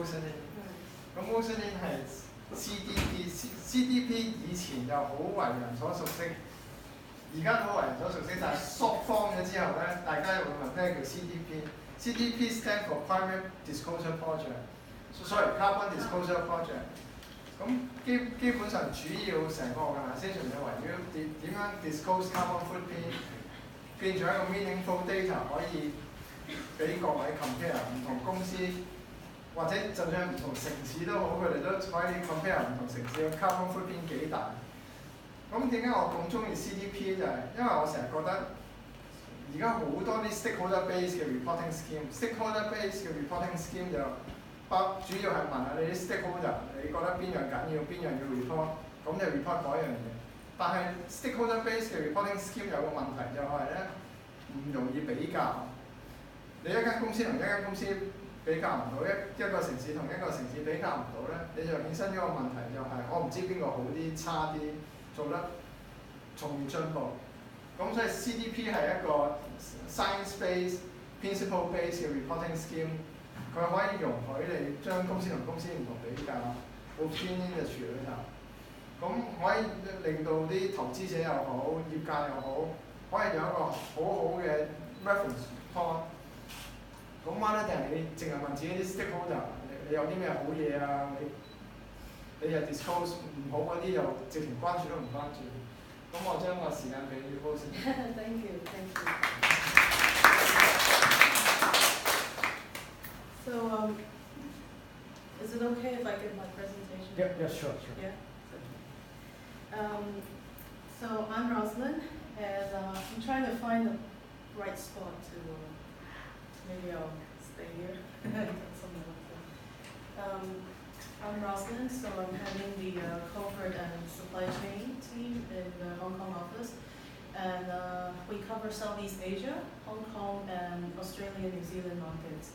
Rosalind。咁 Rosalind 係 CDP 以前就好為人所熟悉，而家都好為人所熟悉，但係縮方咗之後咧，大家又會問咩叫 CDP？CDP stand for Climate Disclosure Project，sorry Carbon Disclosure Project。咁基本上主要成個 organisation 就圍繞點樣 disclose carbon footprint， 變咗一個 meaningful data 可以俾各位 compare 唔同公司，或者就算唔同城市都好，佢哋都可以 compare 唔同城市嘅 carbon footprint 幾大。咁點解我咁中意 CDP 就係因為我成日覺得而家好多啲 stakeholder base 嘅 reporting scheme，stakeholder base 嘅 reporting scheme 就主要係問下你啲 stakeholder， 你覺得邊樣緊要，邊樣要 report， 咁就 report 嗰樣嘢。但係 stakeholder base 嘅 reporting scheme 有個問題就係咧，唔容易比較。你一間公司同一間公司比較唔到，一個城市同一個城市比較唔到咧，你就衍生咗個問題就係我唔知邊個好啲、差啲，做得從而進步。咁所以 CDP 係一個 science-based、principle-based 嘅 reporting scheme。佢可以容許你將公司同公司唔同比較 within industry 裏頭，咁可以令到啲投資者又好、業界又好，可以有一個好好嘅 reference point。咁 one 咧就係你淨係問自己啲 stakeholder， 你有啲咩好嘢啊？你又 disclose 唔好嗰啲又直情關注都唔關注。咁我將個時間俾你 Rosalind。Thank you. So, is it okay if I give my presentation? Yeah, sure. Yeah. So I'm Rosalind, and I'm trying to find the right spot to. Maybe I'll stay here. I'm Rosalind, so I'm heading the corporate and supply chain team in the Hong Kong office, and we cover Southeast Asia, Hong Kong, and Australia, New Zealand markets.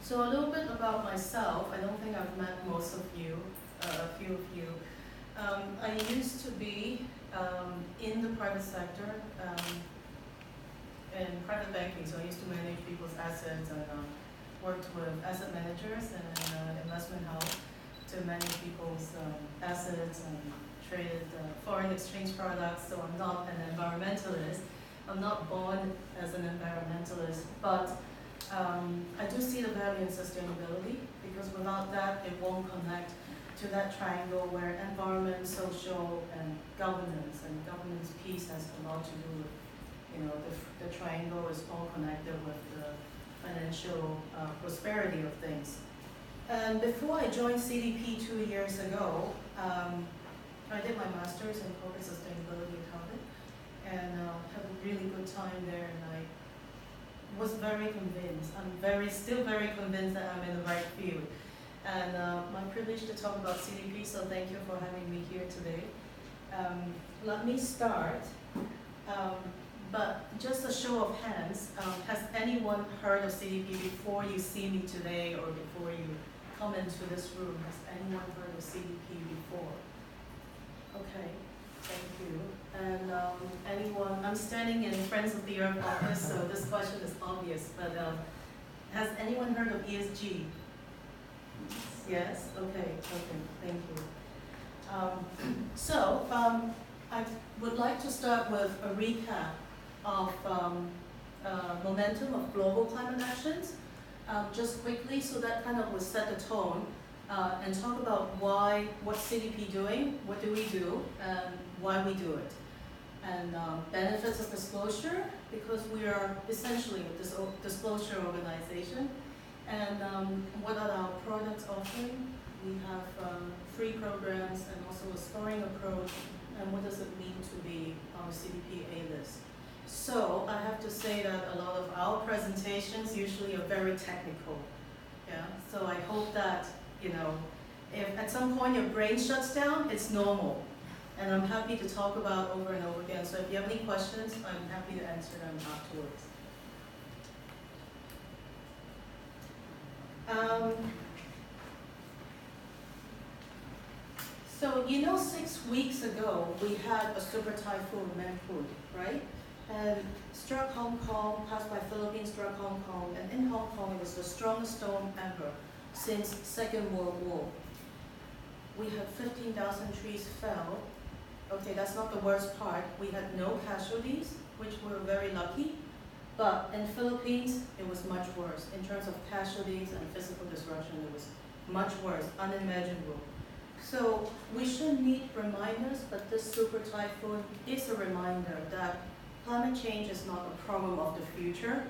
So a little bit about myself. I don't think I've met most of you, a few of you. I used to be in the private sector in private banking, so I used to manage people's assets and worked with asset managers and investment house to manage people's assets and traded foreign exchange products. So I'm not an environmentalist. I'm not born as an environmentalist, but I do see the value in sustainability, because without that, it won't connect to that triangle where environment, social, and governance piece has a lot to do with, the triangle is all connected with the financial prosperity of things. And before I joined CDP 2 years ago, I did my master's in corporate sustainability accounting, and had a really good time there, and I was very convinced. I'm still very convinced that I'm in the right field. And my privilege to talk about CDP, so thank you for having me here today. Let me start, but just a show of hands, has anyone heard of CDP before you see me today or before you come into this room? Has anyone heard of CDP before? Okay, thank you. And anyone, I'm standing in Friends of the Earth office, so this question is obvious, but has anyone heard of ESG? Yes? Okay, thank you. I would like to start with a recap of momentum of global climate actions, just quickly, so that kind of will set the tone, and talk about what's CDP doing, what do we do, and why we do it. And benefits of disclosure, because we are essentially a disclosure organization. And what are our products offering? We have free programs and also a scoring approach. And what does it mean to be on CDP A-list? So I have to say that a lot of our presentations usually are very technical. Yeah. So I hope that, if at some point your brain shuts down, it's normal. And I'm happy to talk about over and over again. So if you have any questions, I'm happy to answer them afterwards. So 6 weeks ago, we had a super typhoon, Mangkhut, right? and struck Hong Kong, passed by Philippines, struck Hong Kong, and in Hong Kong it was the strongest storm ever since Second World War. We had 15,000 trees fell. Okay, that's not the worst part. We had no casualties, which we're very lucky. But in Philippines, it was much worse. In terms of casualties and physical disruption, it was much worse, unimaginable. So we shouldn't need reminders, but this super typhoon is a reminder that climate change is not a problem of the future,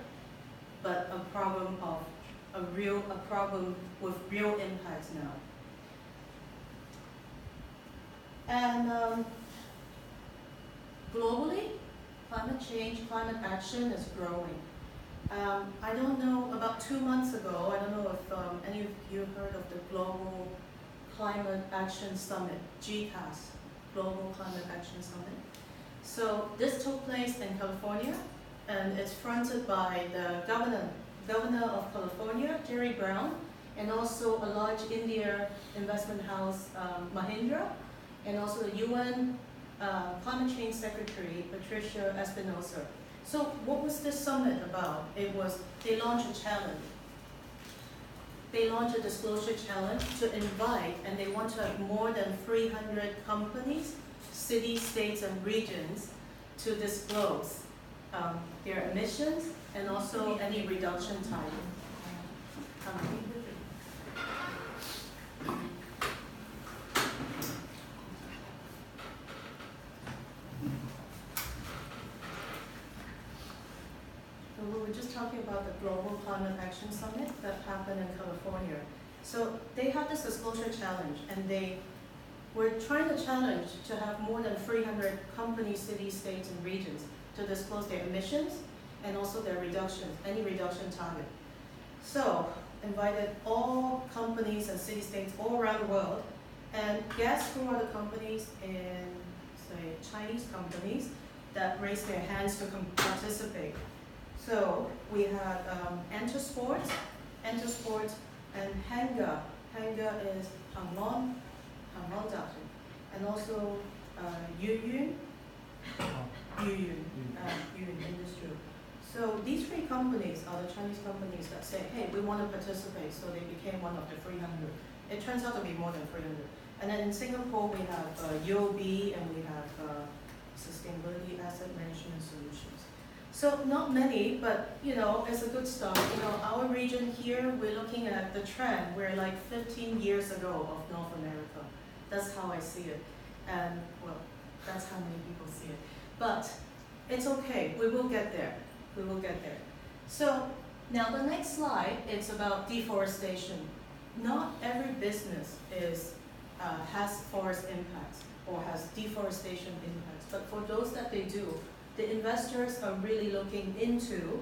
but a problem of a problem with real impacts now. And globally, climate change, climate action is growing. I don't know, about 2 months ago, I don't know if any of you heard of the Global Climate Action Summit, GCAS, Global Climate Action Summit. So this took place in California, and it's fronted by the governor of California, Jerry Brown, and also a large India investment house, Mahindra, and also the UN Climate Change Secretary, Patricia Espinosa. So what was this summit about? It was, they launched a challenge. They launched a disclosure challenge to invite, and they want to have more than 300 companies, cities, states, and regions to disclose their emissions and also any reduction target. We were just talking about the Global Climate Action Summit that happened in California. So they had this disclosure challenge, and they were trying to challenge to have more than 300 companies, cities, states, and regions to disclose their emissions and also their reductions, any reduction target. So invited all companies and city states all around the world, and guess who are the companies in, say, Chinese companies that raised their hands to participate? So we had Entersports, and Hanga. Hanga is Hanglong Datin, and also Yuyun Industry. So these 3 companies are the Chinese companies that say, hey, we want to participate, so they became one of the 300. It turns out to be more than 300. And then in Singapore, we have UOB, and we have Sustainability Asset Management Solutions. So not many, but you know, it's a good start. You know, our region here, we're looking at the trend. We're like 15 years ago of North America. That's how I see it. And well, that's how many people see it. But it's okay, we will get there. We will get there. So now the next slide, it's about deforestation. Not every business has forest impacts or has deforestation impacts, but for those that they do, the investors are really looking into,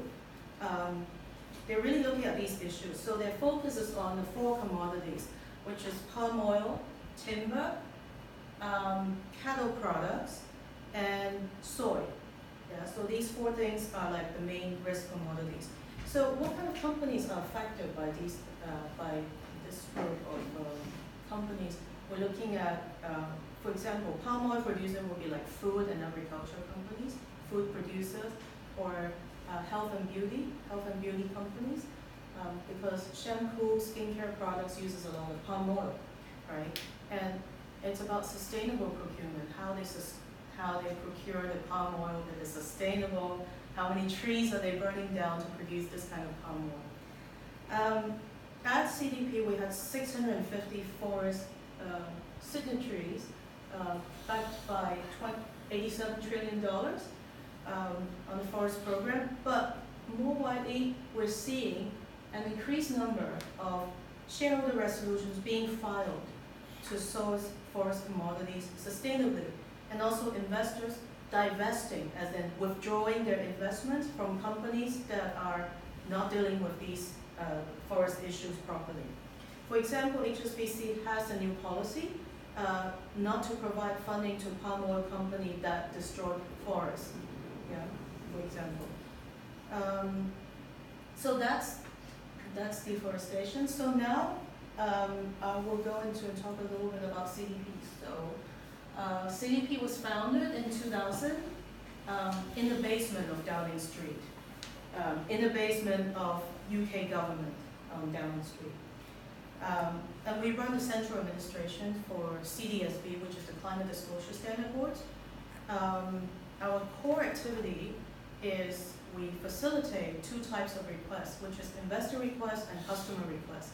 they're really looking at these issues. So their focus is on the 4 commodities, which is palm oil, timber, cattle products, and soy. Yeah, so these 4 things are like the main risk commodities. So what kind of companies are affected by these, by this group of companies? We're looking at, for example, palm oil producer will be like food and agriculture companies, food producers, or health and beauty companies, because shampoo, skincare products uses a lot of palm oil, right? And it's about sustainable procurement, how they procure the palm oil that is sustainable, how many trees are they burning down to produce this kind of palm oil. At CDP, we had 650 forest signatories backed by $87 trillion on the forest program, but more widely, we're seeing an increased number of shareholder resolutions being filed to source forest commodities sustainably, and also investors divesting, as in withdrawing their investments from companies that are not dealing with these forest issues properly. For example, HSBC has a new policy not to provide funding to palm oil company that destroyed forests, yeah, for example. So that's deforestation. So now I will go into and talk a little bit about CDP. So CDP was founded in 2000, in the basement of Downing Street, in the basement of UK government on Downing Street. And we run the central administration for CDSB, which is the Climate Disclosure Standard Board. Our core activity is we facilitate two types of requests, which is investor requests and customer requests.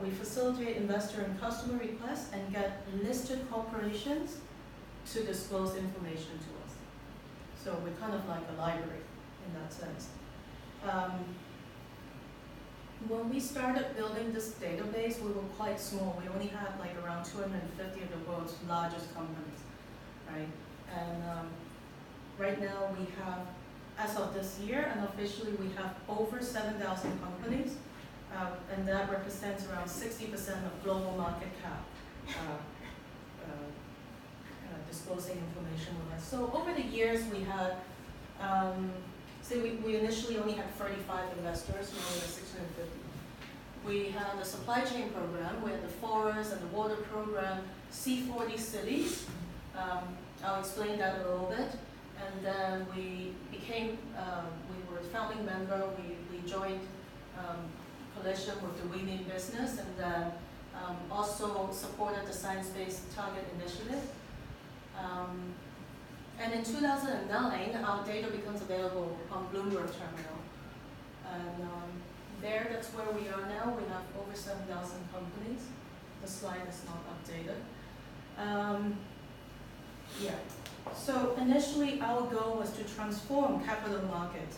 We facilitate investor and customer requests and get listed corporations to disclose information to us. So we're kind of like a library in that sense. When we started building this database, we were quite small. We only had like around 250 of the world's largest companies, right? And right now we have, as of this year, unofficially we have over 7,000 companies, and that represents around 60% of global market cap disclosing information with us. So over the years we had, we initially only had 35 investors, now we have 650. We had the supply chain program, we had the forest and the water program, C40 cities. I'll explain that a little bit. And then we became, we were a founding member, we joined coalition with the Winning Business, and then also supported the Science-Based Target Initiative. And in 2009, our data becomes available on Bloomberg Terminal. And there, that's where we are now. We have over 7,000 companies. The slide is not updated. Yeah. So initially, our goal was to transform capital markets,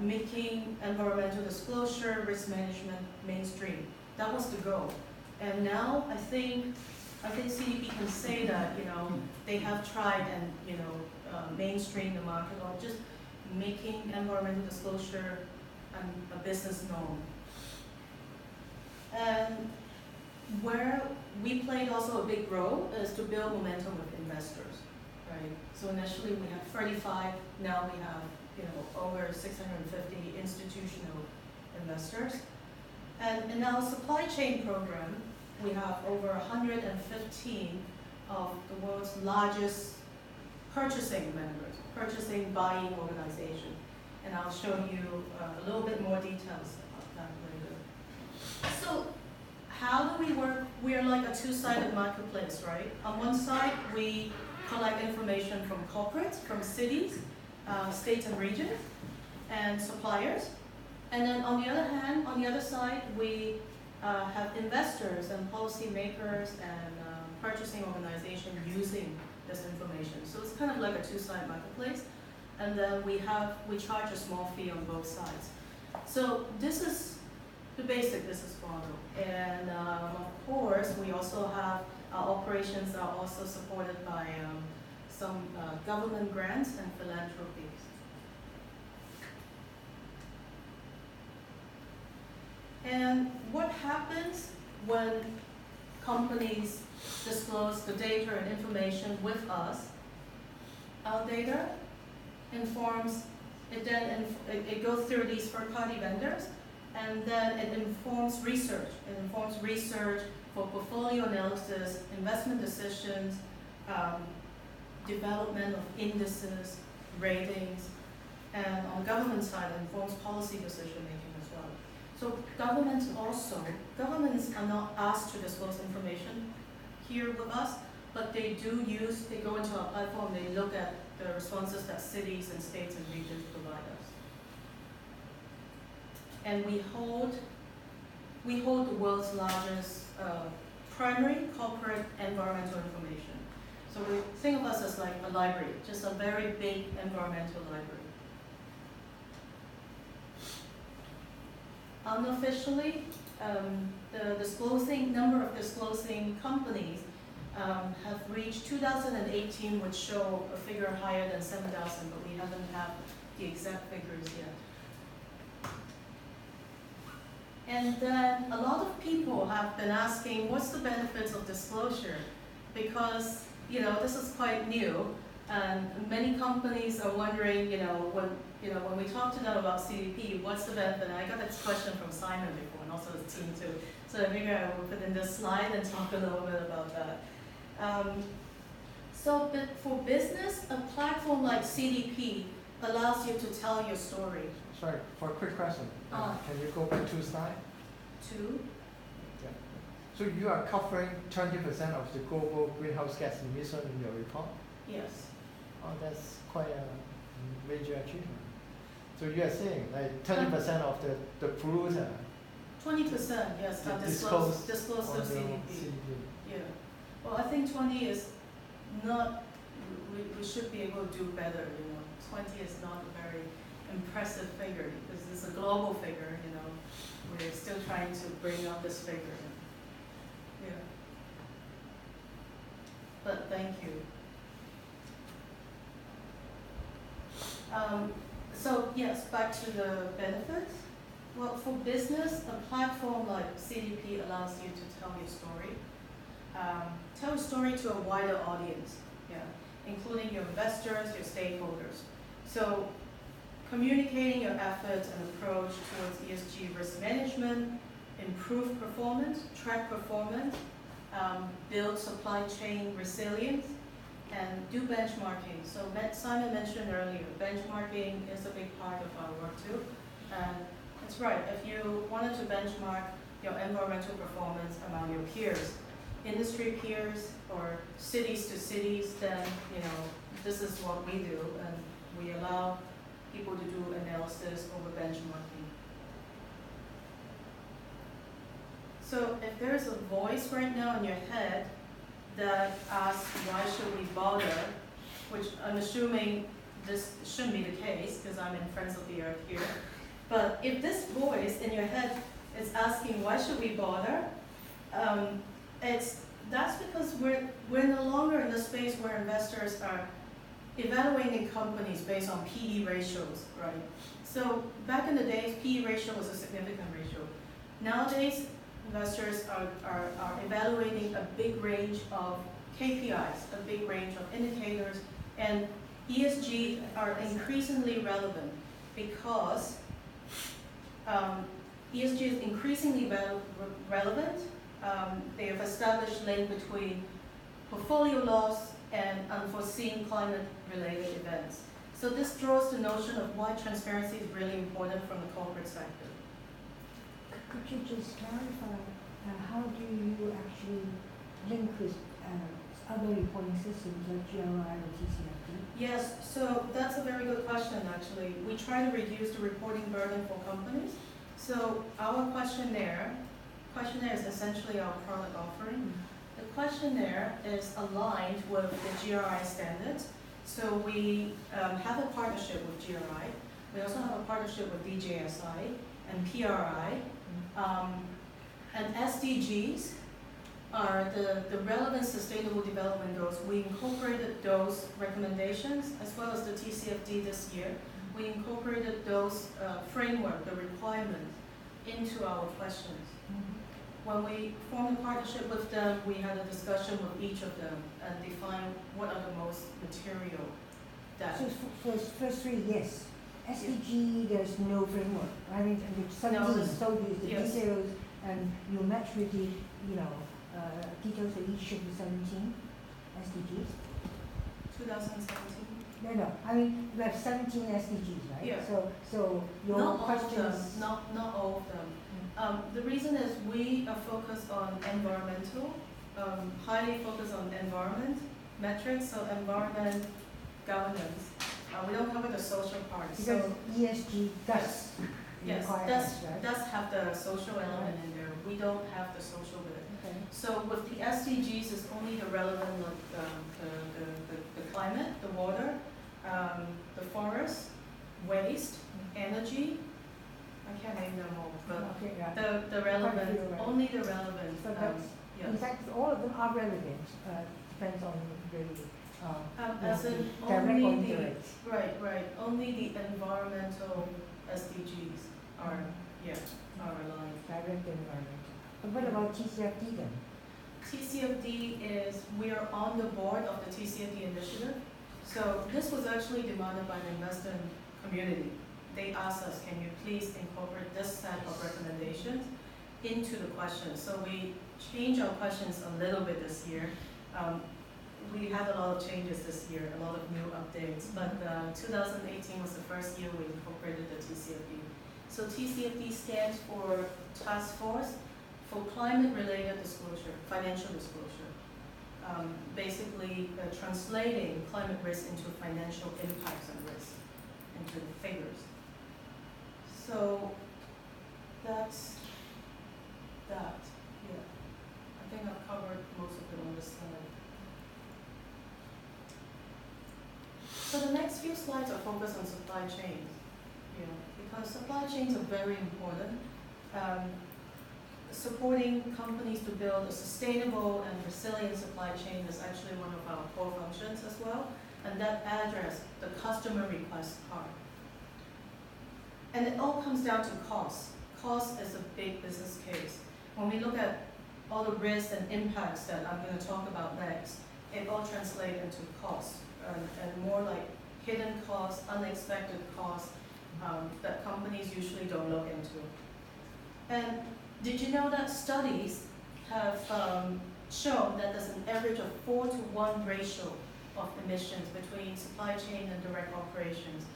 making environmental disclosure, risk management mainstream. That was the goal. And now, I think CDP can say that, they have tried and, mainstream the market, or just making environmental disclosure a business norm. And where we played also a big role is to build momentum with investors, right? So initially we had 35, now we have, over 650 institutional investors. And in our supply chain program, we have over 115 of the world's largest purchasing members, purchasing buying organization. And I'll show you a little bit more details about that later. So how do we work? We are like a two-sided marketplace, right? On one side, we collect information from corporates, from cities, states and regions, and suppliers. And then on the other hand, on the other side, we have investors and policymakers and purchasing organizations using this information. So it's kind of like a two-sided marketplace. And then we charge a small fee on both sides. So this is the basic business model. And of course, we also have, our operations are also supported by some government grants and philanthropies. And what happens when companies disclose the data and information with us? Our data informs, it goes through these third-party vendors, and then it informs research. It informs research for portfolio analysis, investment decisions, development of indices, ratings, and on the government side, it informs policy decision-making as well. So governments are not asked to disclose information here with us, but they go into our platform, they look at the responses that cities and states and regions provide us. And we hold the world's largest primary corporate environmental information. So we think of us as like a library, just a very big environmental library. Unofficially, the number of disclosing companies have reached 2018, which show a figure higher than 7,000, but we haven't had the exact figures yet. And then a lot of people have been asking, what's the benefits of disclosure? Because, this is quite new, and many companies are wondering, when we talk to them about CDP, what's the benefit? And I got this question from Simon before, and also his team too. So I figured I would put in this slide and talk a little bit about that. So but for business, a platform like CDP allows you to tell your story. Sorry, for a quick question. Can you go back 2 slides? 2? Yeah. So you are covering 20% of the global greenhouse gas emission in your report? Yes. Oh, that's quite a major achievement. So you are saying like 20% of the polluter 20%, yes, are disclosed to CDP. Yeah. Well, I think 20 is not, we should be able to do better, you know. 20 is not a very impressive figure because it's a global figure, you know. We're still trying to bring up this figure. Yeah. But thank you. So yes, back to the benefits. Well, for business, a platform like CDP allows you to tell your story. Tell a story to a wider audience, yeah, including your investors, your stakeholders. So communicating your efforts and approach towards ESG risk management, improve performance, track performance, build supply chain resilience, and do benchmarking. So Simon mentioned earlier, benchmarking is a big part of our work too. And that's right, if you wanted to benchmark your environmental performance among your peers, industry peers or cities to cities, then you know this is what we do, and we allow people to do analysis over benchmarking. So if there's a voice right now in your head that asks why should we bother, which I'm assuming this shouldn't be the case because I'm in Friends of the Earth here, but if this voice in your head is asking why should we bother, that's because we're no longer in the space where investors are evaluating companies based on PE ratios, right? So back in the days, PE ratio was a significant ratio. Nowadays, investors are evaluating a big range of KPIs, a big range of indicators, and ESG are increasingly relevant because ESG is increasingly relevant. They have established link between portfolio loss and unforeseen climate-related events. So this draws the notion of why transparency is really important from the corporate sector. Could you just clarify how do you actually link with other reporting systems like GRI or TCFD? Yes, so that's a very good question actually. We try to reduce the reporting burden for companies. So our questionnaire is essentially our product offering. The questionnaire is aligned with the GRI standards. So we have a partnership with GRI. We also have a partnership with DJSI and PRI. And SDGs are the relevant sustainable development goals. We incorporated those recommendations as well as the TCFD this year. We incorporated those framework, the requirements, into our questions. When we formed a partnership with them, we had a discussion with each of them and defined what are the most material that. So first 3, yes. SDG, there's no framework. I mean, the 17 told you the details, and you match with the, details of each of the 17 SDGs. 2017. No. I mean, you have 17 SDGs, right? Yeah. So your not questions. Not all of them. The reason is we are focused on environmental, highly focused on environment metrics, so environment governance. We don't cover the social part. Because so ESG does require us, right? does have the social element in there. We don't have the social bit. Okay. So with the SDGs, it's only the relevant the climate, the water, the forest, waste, energy. I can't name them all, but the relevant, only the relevant. So in fact, all of them are relevant. Depends on the as in direct or only indirect. Right. Only the environmental SDGs are aligned. Direct environmental. But what about TCFD then? TCFD is, we are on the board of the TCFD initiative. So this was actually demanded by the investment community. They asked us, can you please incorporate this set of recommendations into the questions? So we changed our questions a little bit this year. we had a lot of changes this year, a lot of new updates, but 2018 was the first year we incorporated the TCFD. So TCFD stands for Task Force for Climate-Related Disclosure, Financial Disclosure. Basically translating climate risk into financial impacts and risk, into the figures. So that's that, yeah. I think I've covered most of it on this slide. So the next few slides are focused on supply chains, because supply chains are very important. Supporting companies to build a sustainable and resilient supply chain is actually one of our core functions as well, and that address the customer request part. And it all comes down to cost. Cost is a big business case. When we look at all the risks and impacts that I'm going to talk about next, it all translates into cost, and more like hidden costs, unexpected costs that companies usually don't look into. And did you know that studies have shown that there's an average of 4-to-1 ratio of emissions between supply chain and direct operations,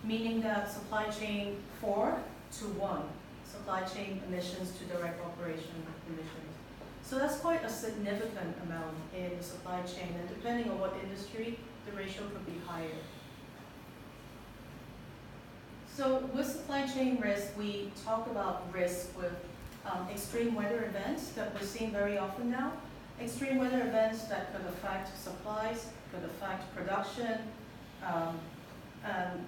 meaning that supply chain 4-to-1, supply chain emissions to direct operation emissions. So that's quite a significant amount in the supply chain, and depending on what industry, the ratio could be higher. So with supply chain risk, we talk about risk with extreme weather events that we're seeing very often now. Extreme weather events that could affect supplies, could affect production, and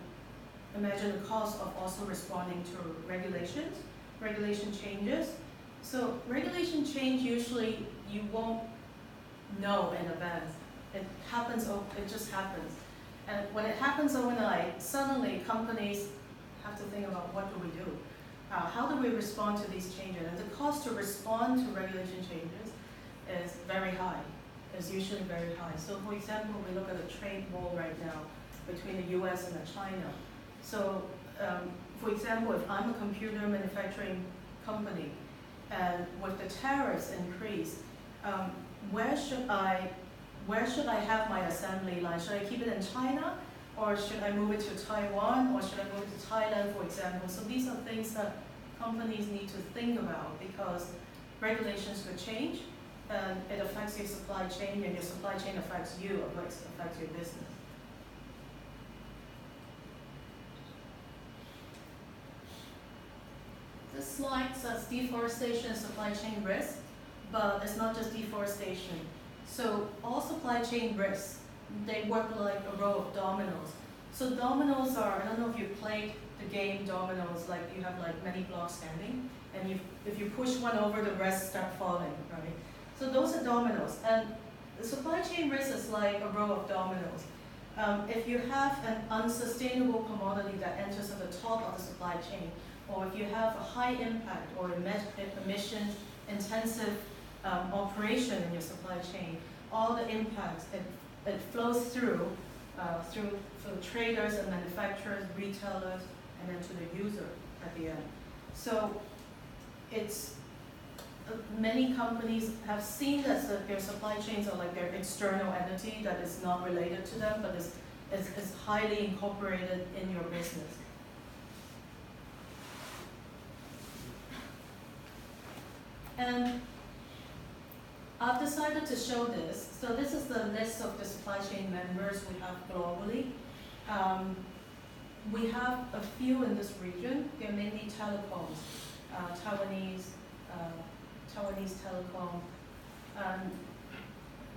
imagine the cost of also responding to regulation changes. So regulation change, usually you won't know in advance. It happens, it just happens. And when it happens overnight, suddenly companies have to think about what do we do? How do we respond to these changes? And the cost to respond to regulation changes is very high, is usually very high. So for example, we look at a trade war right now between the US and China. So for example, if I'm a computer manufacturing company, and with the tariffs increase, where should I have my assembly line? Should I keep it in China? Or should I move it to Taiwan, or should I move it to Thailand, for example? So these are things that companies need to think about, because regulations could change, and it affects your supply chain, and your supply chain affects you, affects your business. This slide says deforestation and supply chain risk, but it's not just deforestation. So all supply chain risks, they work like a row of dominoes. So dominoes are, I don't know if you've played the game dominoes, like you have like many blocks standing, and if you push one over, the rest start falling, right? So those are dominoes, and the supply chain risk is like a row of dominoes. If you have an unsustainable commodity that enters at the top of the supply chain, or if you have a high impact or emission intensive operation in your supply chain, all the impacts, it flows through traders and manufacturers, retailers, and then to the user at the end. So it's many companies have seen that their supply chains are like their external entity that is not related to them, but is highly incorporated in your business. And I've decided to show this. So this is the list of the supply chain members we have globally. We have a few in this region. They're mainly telecoms, Taiwanese telecom.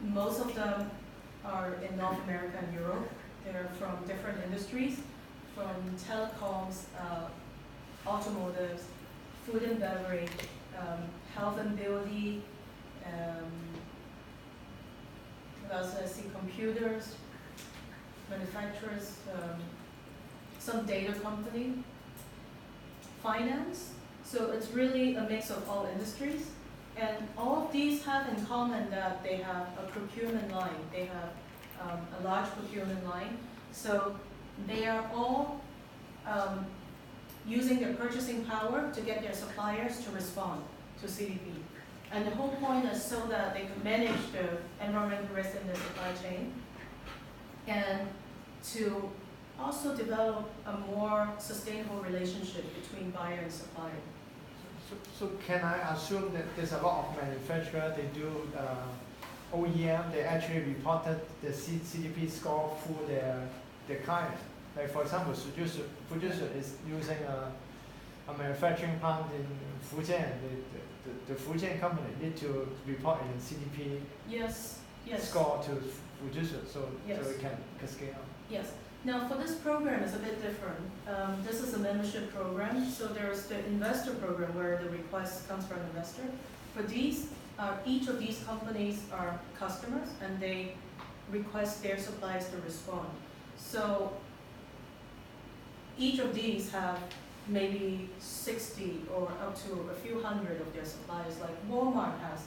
Most of them are in North America and Europe. They're from different industries, from telecoms, automotives, food and beverage, health and beauty, what else? I see computers, manufacturers, some data company, finance. So it's really a mix of all industries. And all of these have in common that they have a procurement line. They have a large procurement line. So they are all using their purchasing power to get their suppliers to respond to CDP. And the whole point is so that they can manage the environmental risk in the supply chain and to also develop a more sustainable relationship between buyer and supplier. So can I assume that there's a lot of manufacturers, they do OEM, they actually reported the CDP score for their client. Like for example, producer is using a manufacturing plant in Fujian. The Fujian company need to report in CDP Yes. score to producer, so it can cascade on. Yes. Now for this program it's a bit different. This is a membership program, so there's the investor program where the request comes from investor. For these, each of these companies are customers and they request their suppliers to respond. So each of these have maybe 60 or up to a few hundred of their suppliers, like Walmart has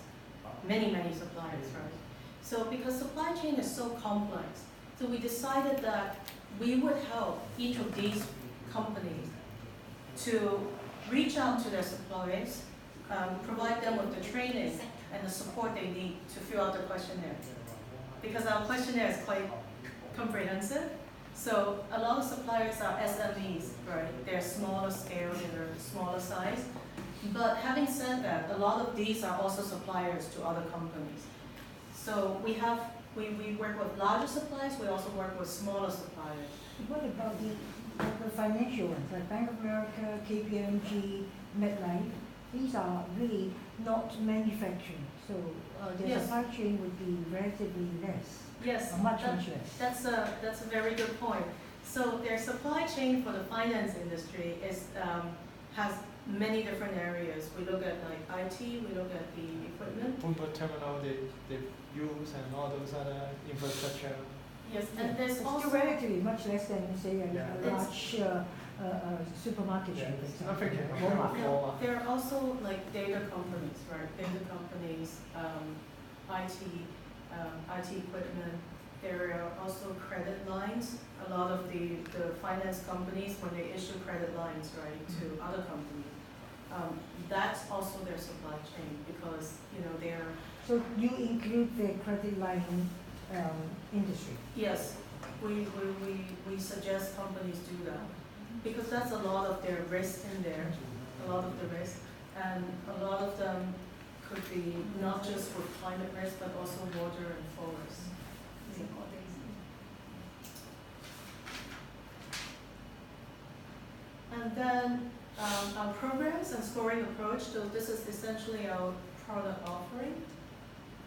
many suppliers, right? So because supply chain is so complex, so we decided that we would help each of these companies to reach out to their suppliers, provide them with the training and the support they need to fill out the questionnaire. Because our questionnaire is quite comprehensive, so a lot of suppliers are SMEs, right? They're smaller scale, they're smaller size. But having said that, a lot of these are also suppliers to other companies. So we work with larger suppliers, we also work with smaller suppliers. What about the financial ones, like Bank of America, KPMG, MetLife? These are really not manufacturing, so their supply chain would be relatively less. Yes, much less. That's a very good point. So their supply chain for the finance industry has many different areas. We look at like IT, we look at the equipment. Bloomberg terminal they use and all those other infrastructure. Yes, and there's also still relatively much less than say a large supermarket chain. Walmart. There are also like data companies, right? Data companies, IT equipment. There are also credit lines. A lot of the finance companies, when they issue credit lines, right, to other companies, that's also their supply chain because they're. So you include the credit line industry? Yes, we suggest companies do that because that's a lot of their risk in there, a lot of the risk, and a lot of them could be not just with climate risk but also water and forest. And then our programs and scoring approach, so this is essentially our product offering.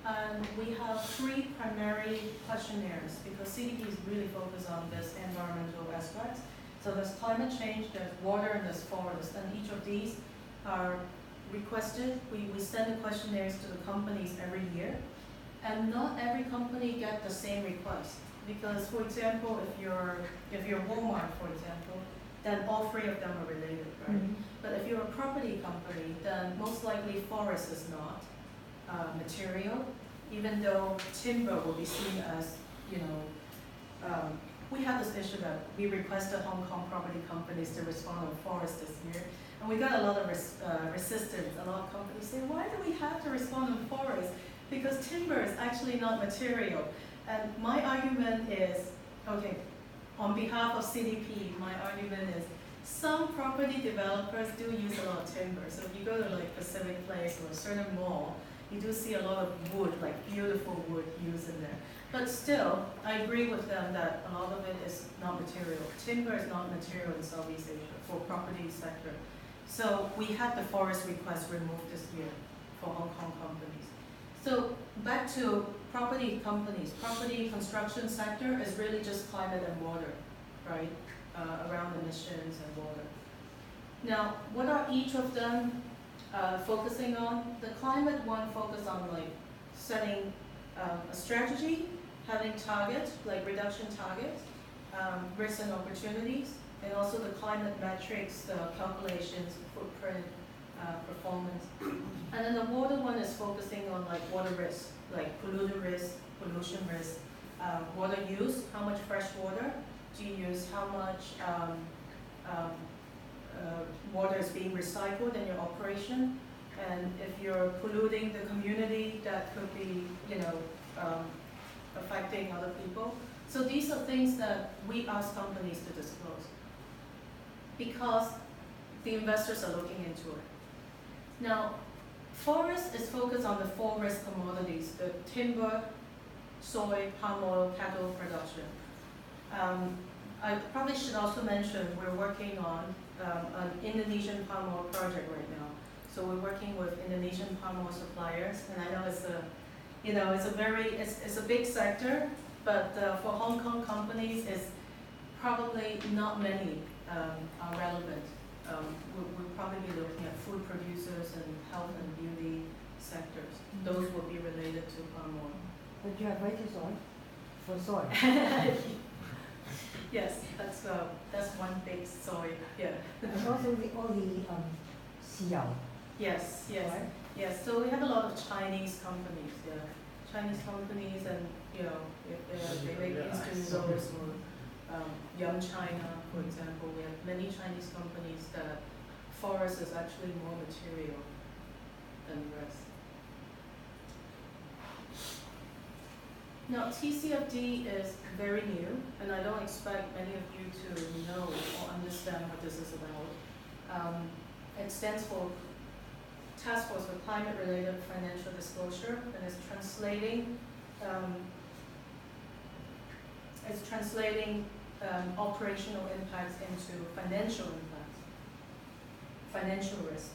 And we have 3 primary questionnaires because CDP is really focused on this environmental aspect. So there's climate change, there's water, and there's forest. And each of these are requested. We send the questionnaires to the companies every year. And not every company gets the same request. Because, for example, if you're Walmart, for example, then all 3 of them are related, right? Mm-hmm. But if you're a property company, then most likely forest is not material, even though timber will be seen as, we had this issue that we requested Hong Kong property companies to respond on forest this year, and we got a lot of resistance. A lot of companies say, why do we have to respond on forest? Because timber is actually not material. And my argument is, okay, on behalf of CDP, my argument is some property developers do use a lot of timber. So if you go to like Pacific Place or a certain mall, you do see a lot of wood, like beautiful wood used in there. But still, I agree with them that a lot of it is not material. Timber is not material in Southeast Asia for property sector. So we had the forest request removed this year for Hong Kong companies. So back to property companies. Property construction sector is really just climate and water, right? Around emissions and water. Now, what are each of them focusing on? The climate one focus on like setting a strategy, having targets, like reduction targets, risks and opportunities, and also the climate metrics, the calculations, footprint, performance. And then the water one is focusing on like water risk, like pollutant risk, pollution risk, water use, how much fresh water do you use, how much water is being recycled in your operation, And if you're polluting the community, that could be, affecting other people. So these are things that we ask companies to disclose because the investors are looking into it. Now, Forest is focused on the 4 risk commodities, the timber, soy, palm oil, cattle production. I probably should also mention we're working on an Indonesian palm oil project right now. So we're working with Indonesian palm oil suppliers, and I know it's a big sector, but for Hong Kong companies, it's probably not many are relevant. We'll probably be looking at food producers and health and beauty sectors. Those will be related to palm oil. But you have soy for soy. Yes, that's one big soy. Yeah. And also all the xiao. Yes, yes, right? yes. So we have a lot of Chinese companies. Yeah, Chinese companies, and they make instant noodles or Yum China, for example. We have many Chinese companies that forest is actually more material than the rest. Now, TCFD is very new, and I don't expect many of you to know or understand what this is about. It stands for Task Force for Climate-Related Financial Disclosure, and it's translating operational impacts into financial impacts, financial risk.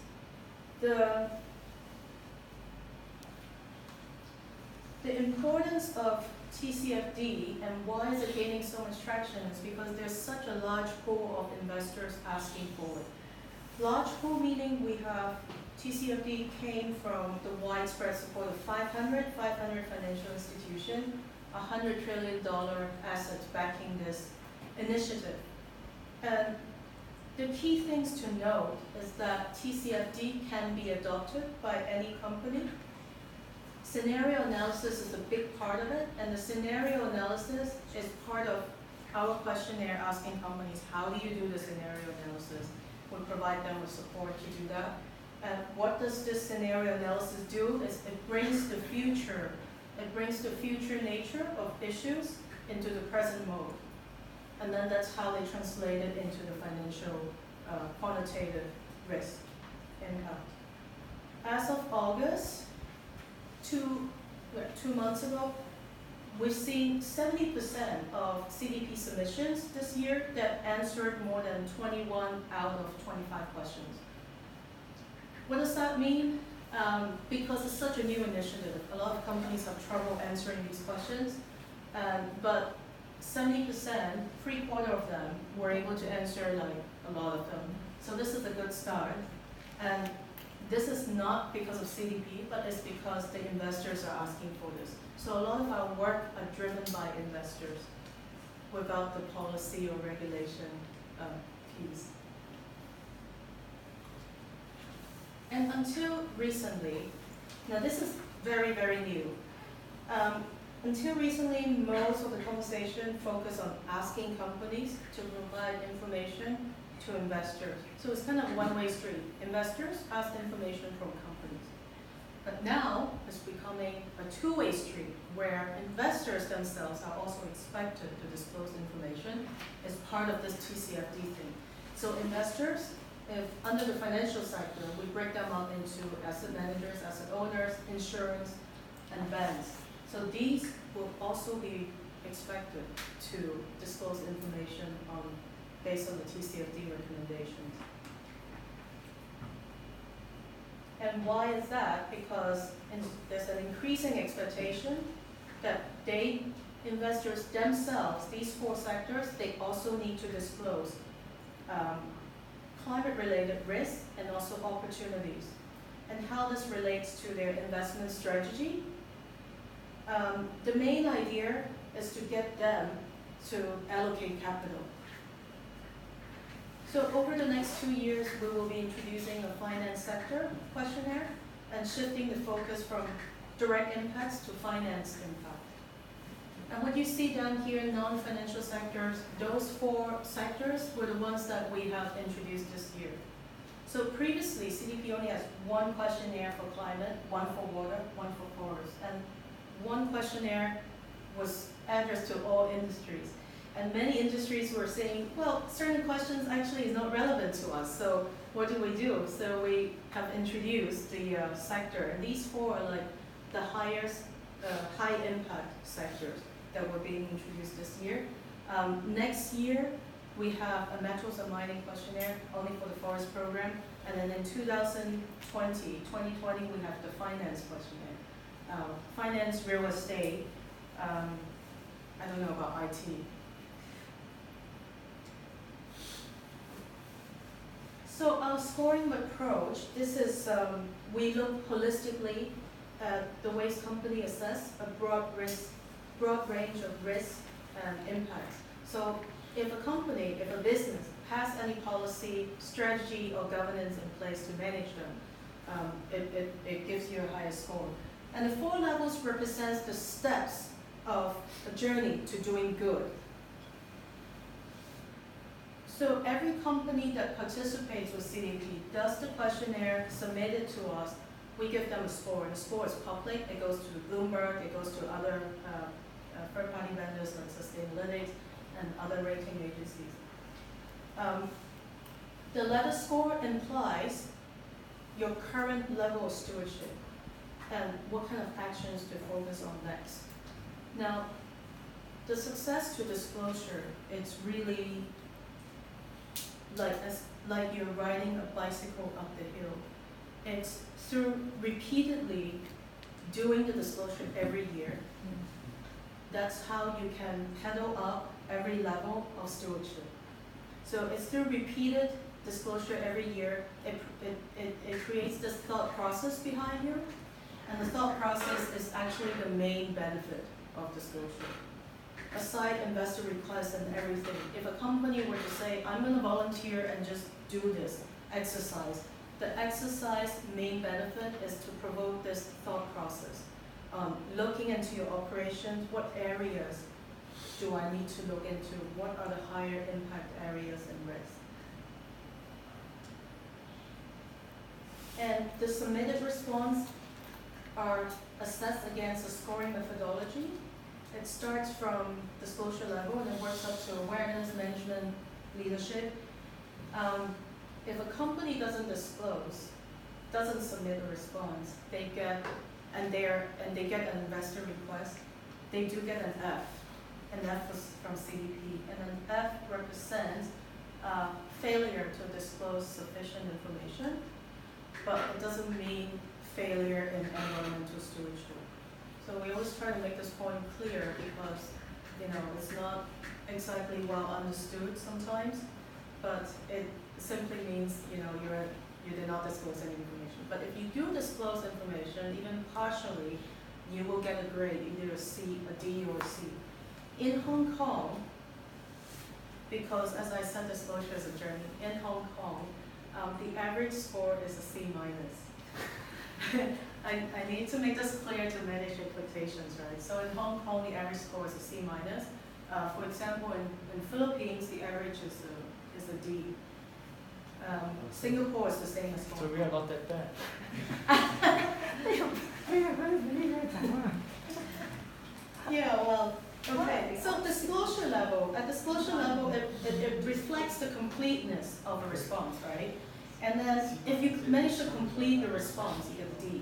The importance of TCFD and why is it gaining so much traction is because there's such a large pool of investors asking for it. Large pool meaning we have TCFD came from the widespread support of 500 financial institutions, $100 trillion assets backing this initiative. And the key things to note is that TCFD can be adopted by any company. Scenario analysis is a big part of it, and the scenario analysis is part of our questionnaire asking companies, how do you do the scenario analysis? We provide them with support to do that. And what does this scenario analysis do is it brings the future nature of issues into the present mode. And then that's how they translate it into the financial quantitative risk impact. As of August, two months ago, we've seen 70% of CDP submissions this year that answered more than 21 out of 25 questions. What does that mean? Because it's such a new initiative, a lot of companies have trouble answering these questions, but 70%, 3/4 of them, were able to answer a lot of them. So this is a good start. And this is not because of CDP, but it's because the investors are asking for this. So a lot of our work are driven by investors without the policy or regulation piece. And until recently, now this is very, very new. Until recently, most of the conversation focused on asking companies to provide information to investors. So it's kind of a one-way street. Investors ask information from companies. But now it's becoming a two-way street where investors themselves are also expected to disclose information as part of this TCFD thing. So investors, if under the financial sector, we break them up into asset managers, asset owners, insurance, and banks. So these will also be expected to disclose information based on the TCFD recommendations. And why is that? Because there's an increasing expectation that investors themselves, these 4 sectors, they also need to disclose climate-related risks and also opportunities, and how this relates to their investment strategy. The main idea is to get them to allocate capital. So over the next 2 years, we will be introducing a finance sector questionnaire and shifting the focus from direct impacts to finance impact. And what you see down here, non-financial sectors, those 4 sectors were the ones that we have introduced this year. So previously, CDP only has one questionnaire for climate, one for water, one for forest, and one questionnaire was addressed to all industries. And many industries were saying, well, certain questions actually is not relevant to us, so what do? So we have introduced the sector, and these four are like the highest, high impact sectors that were being introduced this year. Next year, we have a metals and mining questionnaire only for the forest program, and then in 2020, we have the finance questionnaire. Finance, real estate, I don't know about IT. So our scoring approach, this is, we look holistically at the waste company assess a broad range of risks and impacts. So if a company, if a business has any policy, strategy, or governance in place to manage them, it gives you a higher score. And the 4 levels represents the steps of a journey to doing good. So every company that participates with CDP does the questionnaire, submit it to us, we give them a score. The score is public, it goes to Bloomberg, it goes to other third-party vendors like Sustainalytics and other rating agencies. The letter score implies your current level of stewardship and what kind of actions to focus on next. Now, the success to disclosure, it's really like you're riding a bicycle up the hill. It's through repeatedly doing the disclosure every year. That's how you can pedal up every level of stewardship. So it's through repeated disclosure every year. It creates this thought process behind you, and the thought process is actually the main benefit of disclosure. Aside investor requests and everything, if a company were to say, I'm going to volunteer and just do this exercise, the exercise main benefit is to provoke this thought process. Looking into your operations, what areas do I need to look into? What are the higher impact areas and risks? And the submitted response are assessed against a scoring methodology. It starts from disclosure level and it works up to awareness, management, leadership. If a company doesn't disclose, doesn't submit a response, they get an investor request, they do get an F. An F was from CDP, and an F represents failure to disclose sufficient information, but it doesn't mean failure in environmental stewardship. So we always try to make this point clear because, it's not exactly well understood sometimes, but it simply means, you did not disclose any information. But if you do disclose information, even partially, you will get a grade, either a C, a D, or a C. In Hong Kong, because as I said, disclosure is a journey, in Hong Kong, the average score is a C minus. I need to make this clear to manage expectations, right? So in Hong Kong, the average score is a C minus. For example, in Philippines, the average is a D. Singapore is the same as Hong Kong. So we are not that bad. Yeah, well, okay. So disclosure level, at disclosure level, it reflects the completeness of a response, right? And then if you manage to complete the response, you get a D.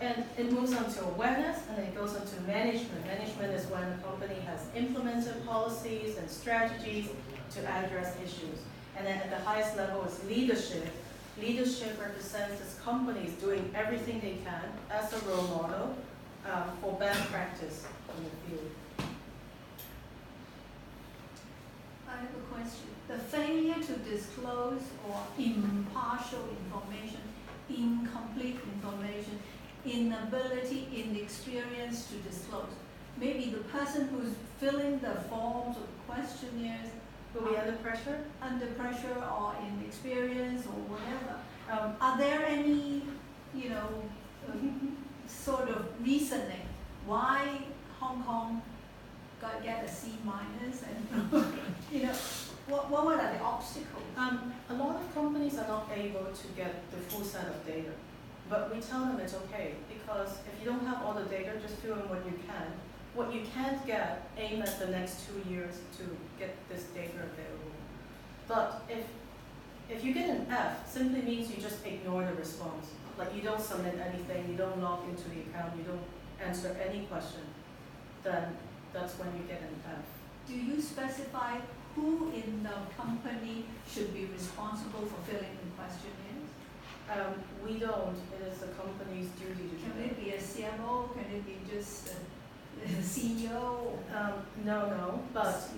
And it moves on to awareness, and then it goes on to management. Management is when a company has implemented policies and strategies to address issues. And then at the highest level is leadership. Leadership represents this companies doing everything they can as a role model for best practice in the field. I have a question. The failure to disclose or impartial information, incomplete information, inability, inexperience to disclose. Maybe the person who's filling the forms or questionnaires Will be under pressure? Under pressure or inexperience or whatever. Are there any, sort of reasoning why Hong Kong get a C minus and, What are the obstacles? A lot of companies are not able to get the full set of data, but we tell them it's okay, because if you don't have all the data, just fill in what you can. What you can't get, aim at the next 2 years to get this data available. But if you get an F, simply means you just ignore the response. Like you don't submit anything, you don't log into the account, you don't answer any question, then that's when you get an F. Do you specify who in the company should be responsible for filling the questionnaires? We don't. It is the company's duty to do Can that. it be a CMO? Can it be just a CEO? No, but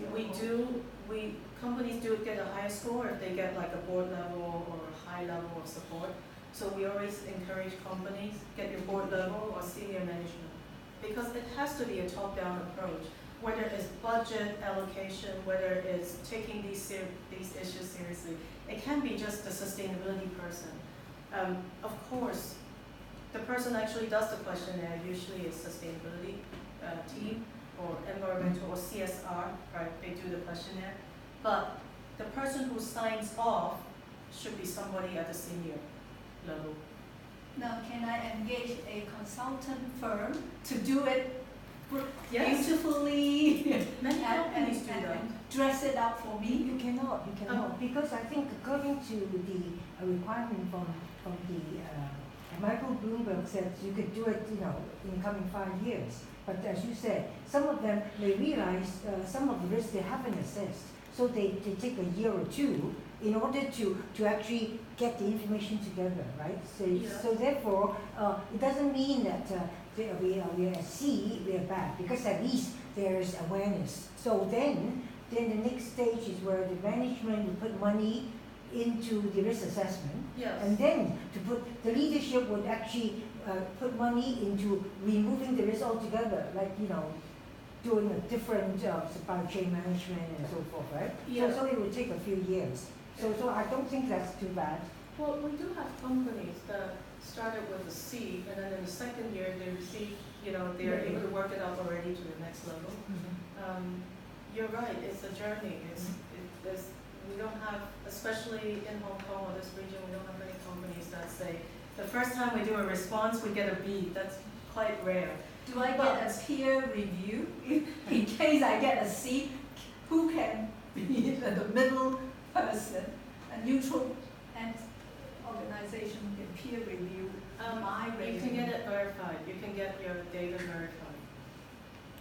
companies do get a high score if they get like a board level or a high level of support. So we always encourage companies, get your board level or senior management, because it has to be a top-down approach, whether it's budget allocation, whether it's taking these issues seriously. It can be just the sustainability person. Of course, the person actually does the questionnaire, usually it's sustainability team or environmental or CSR, right? They do the questionnaire. But the person who signs off should be somebody at the senior level. Now, can I engage a consultant firm to do it Yes. beautifully Many companies do that. and dress it up for me? You cannot, because I think according to the requirement from the Michael Bloomberg said you could do it, in the coming 5 years. But as you said, some of them may realize some of the risks they haven't assessed, so they take a year or two in order to actually get the information together, right? So therefore, it doesn't mean that we are at C, we are bad, because at least there is awareness. So then the next stage is where the management will put money into the risk assessment, Yes. and then the leadership would actually put money into removing the risk altogether, like doing a different supply chain management and so forth, right? Yeah. So it will take a few years. So I don't think that's too bad. Well, we do have companies that started with a C, and then in the second year they receive, they're able to work it up already to the next level. You're right, it's a journey. We don't have, especially in Hong Kong or this region, we don't have many companies that say, the first time we do a response, we get a B. That's quite rare. Do I get a peer review? In case I get a C, who can be the middle person, a neutral organization can peer review my rating? You can get it verified. You can get your data verified.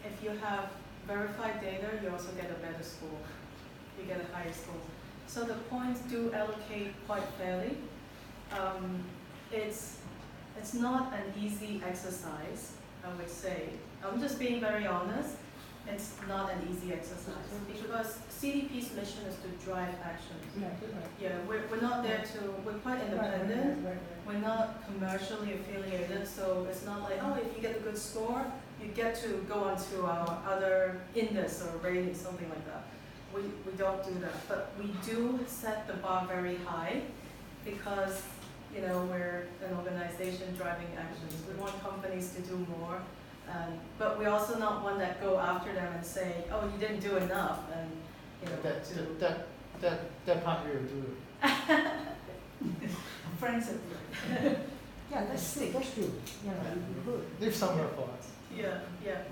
If you have verified data, you also get a better score. You get a higher score. So the points do allocate quite fairly. It's not an easy exercise, I would say. I'm just being very honest. It's not an easy exercise because CDP's mission is to drive action. Yeah, we're not there to, we're quite independent. We're not commercially affiliated, so it's not like, oh, if you get a good score, you get to go on to our other index or rating, something like that. We don't do that, but we do set the bar very high because we're an organization driving actions. We want companies to do more, but we're also not one that go after them and say, oh, you didn't do enough, and that part we will do. Friends of yours. Yeah, that's true. You could. Leave somewhere for us. Yeah.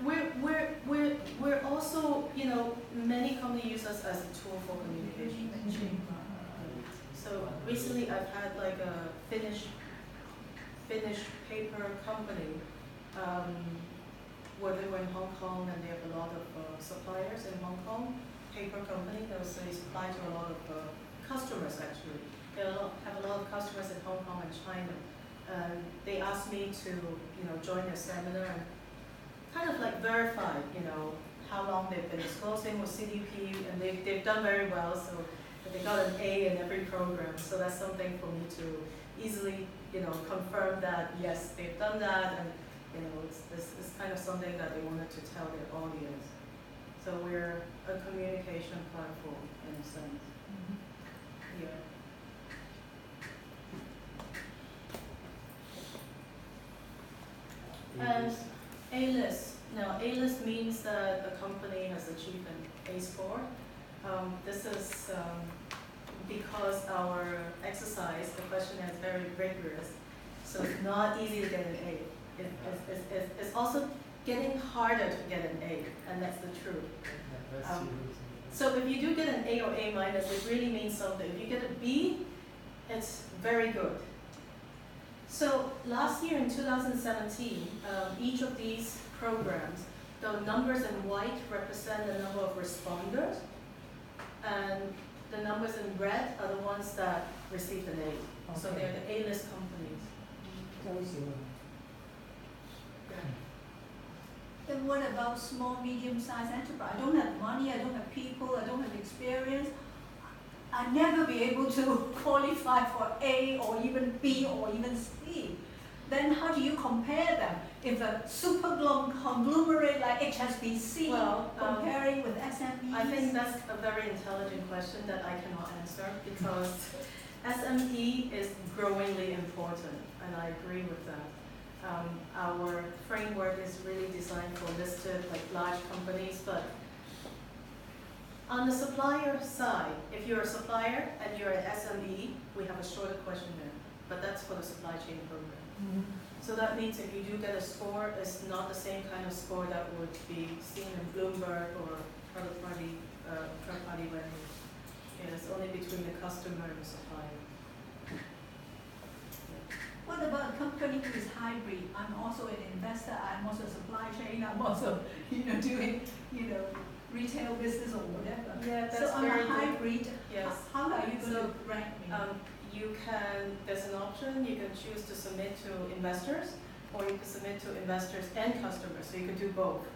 We're also, many companies use us as a tool for communication. So recently I've had like a Finnish paper company where they were in Hong Kong, and they have a lot of suppliers in Hong Kong, paper company. So they supply to a lot of customers actually. They have a lot of customers in Hong Kong and China. They asked me to join their seminar and kind of like verify how long they've been disclosing with CDP, and they've done very well. So they got an A in every program. So that's something for me to easily confirm that yes, they've done that, and it's kind of something that they wanted to tell their audience. So we're a communication platform in a sense. Yeah. And A-list. Now, A-list means that a company has achieved an A score. This is because our exercise, the questionnaire is very rigorous, so it's not easy to get an A. It's also getting harder to get an A, and that's the truth. So if you do get an A or A minus, it really means something. If you get a B, it's very good. So last year in 2017, each of these programs, the numbers in white represent the number of responders, and the numbers in red are the ones that received an A. Okay. So they're the A-list companies. Then what about small, medium-sized enterprise? I don't have money, I don't have people, I don't have experience. I'll never be able to qualify for A or even B or even C. Then how do you compare them? If a super conglomerate like HSBC comparing with SMEs? I think that's a very intelligent question that I cannot answer because SME is growingly important, and I agree with that. Our framework is really designed for listed, like large companies, but on the supplier side, if you're a supplier and you're an SME, we have a shorter questionnaire, but that's for the supply chain program. Mm-hmm. So that means if you do get a score, it's not the same kind of score that would be seen in Bloomberg or third-party values. It's only between the customer and the supplier. What about a company who is hybrid? I'm also an investor, I'm also a supply chain, I'm also, doing, retail business or whatever. Yeah, that's so I'm very a hybrid. Yes. How are you going to rank me? There's an option, you can choose to submit to investors, or you can submit to investors and customers, so you can do both.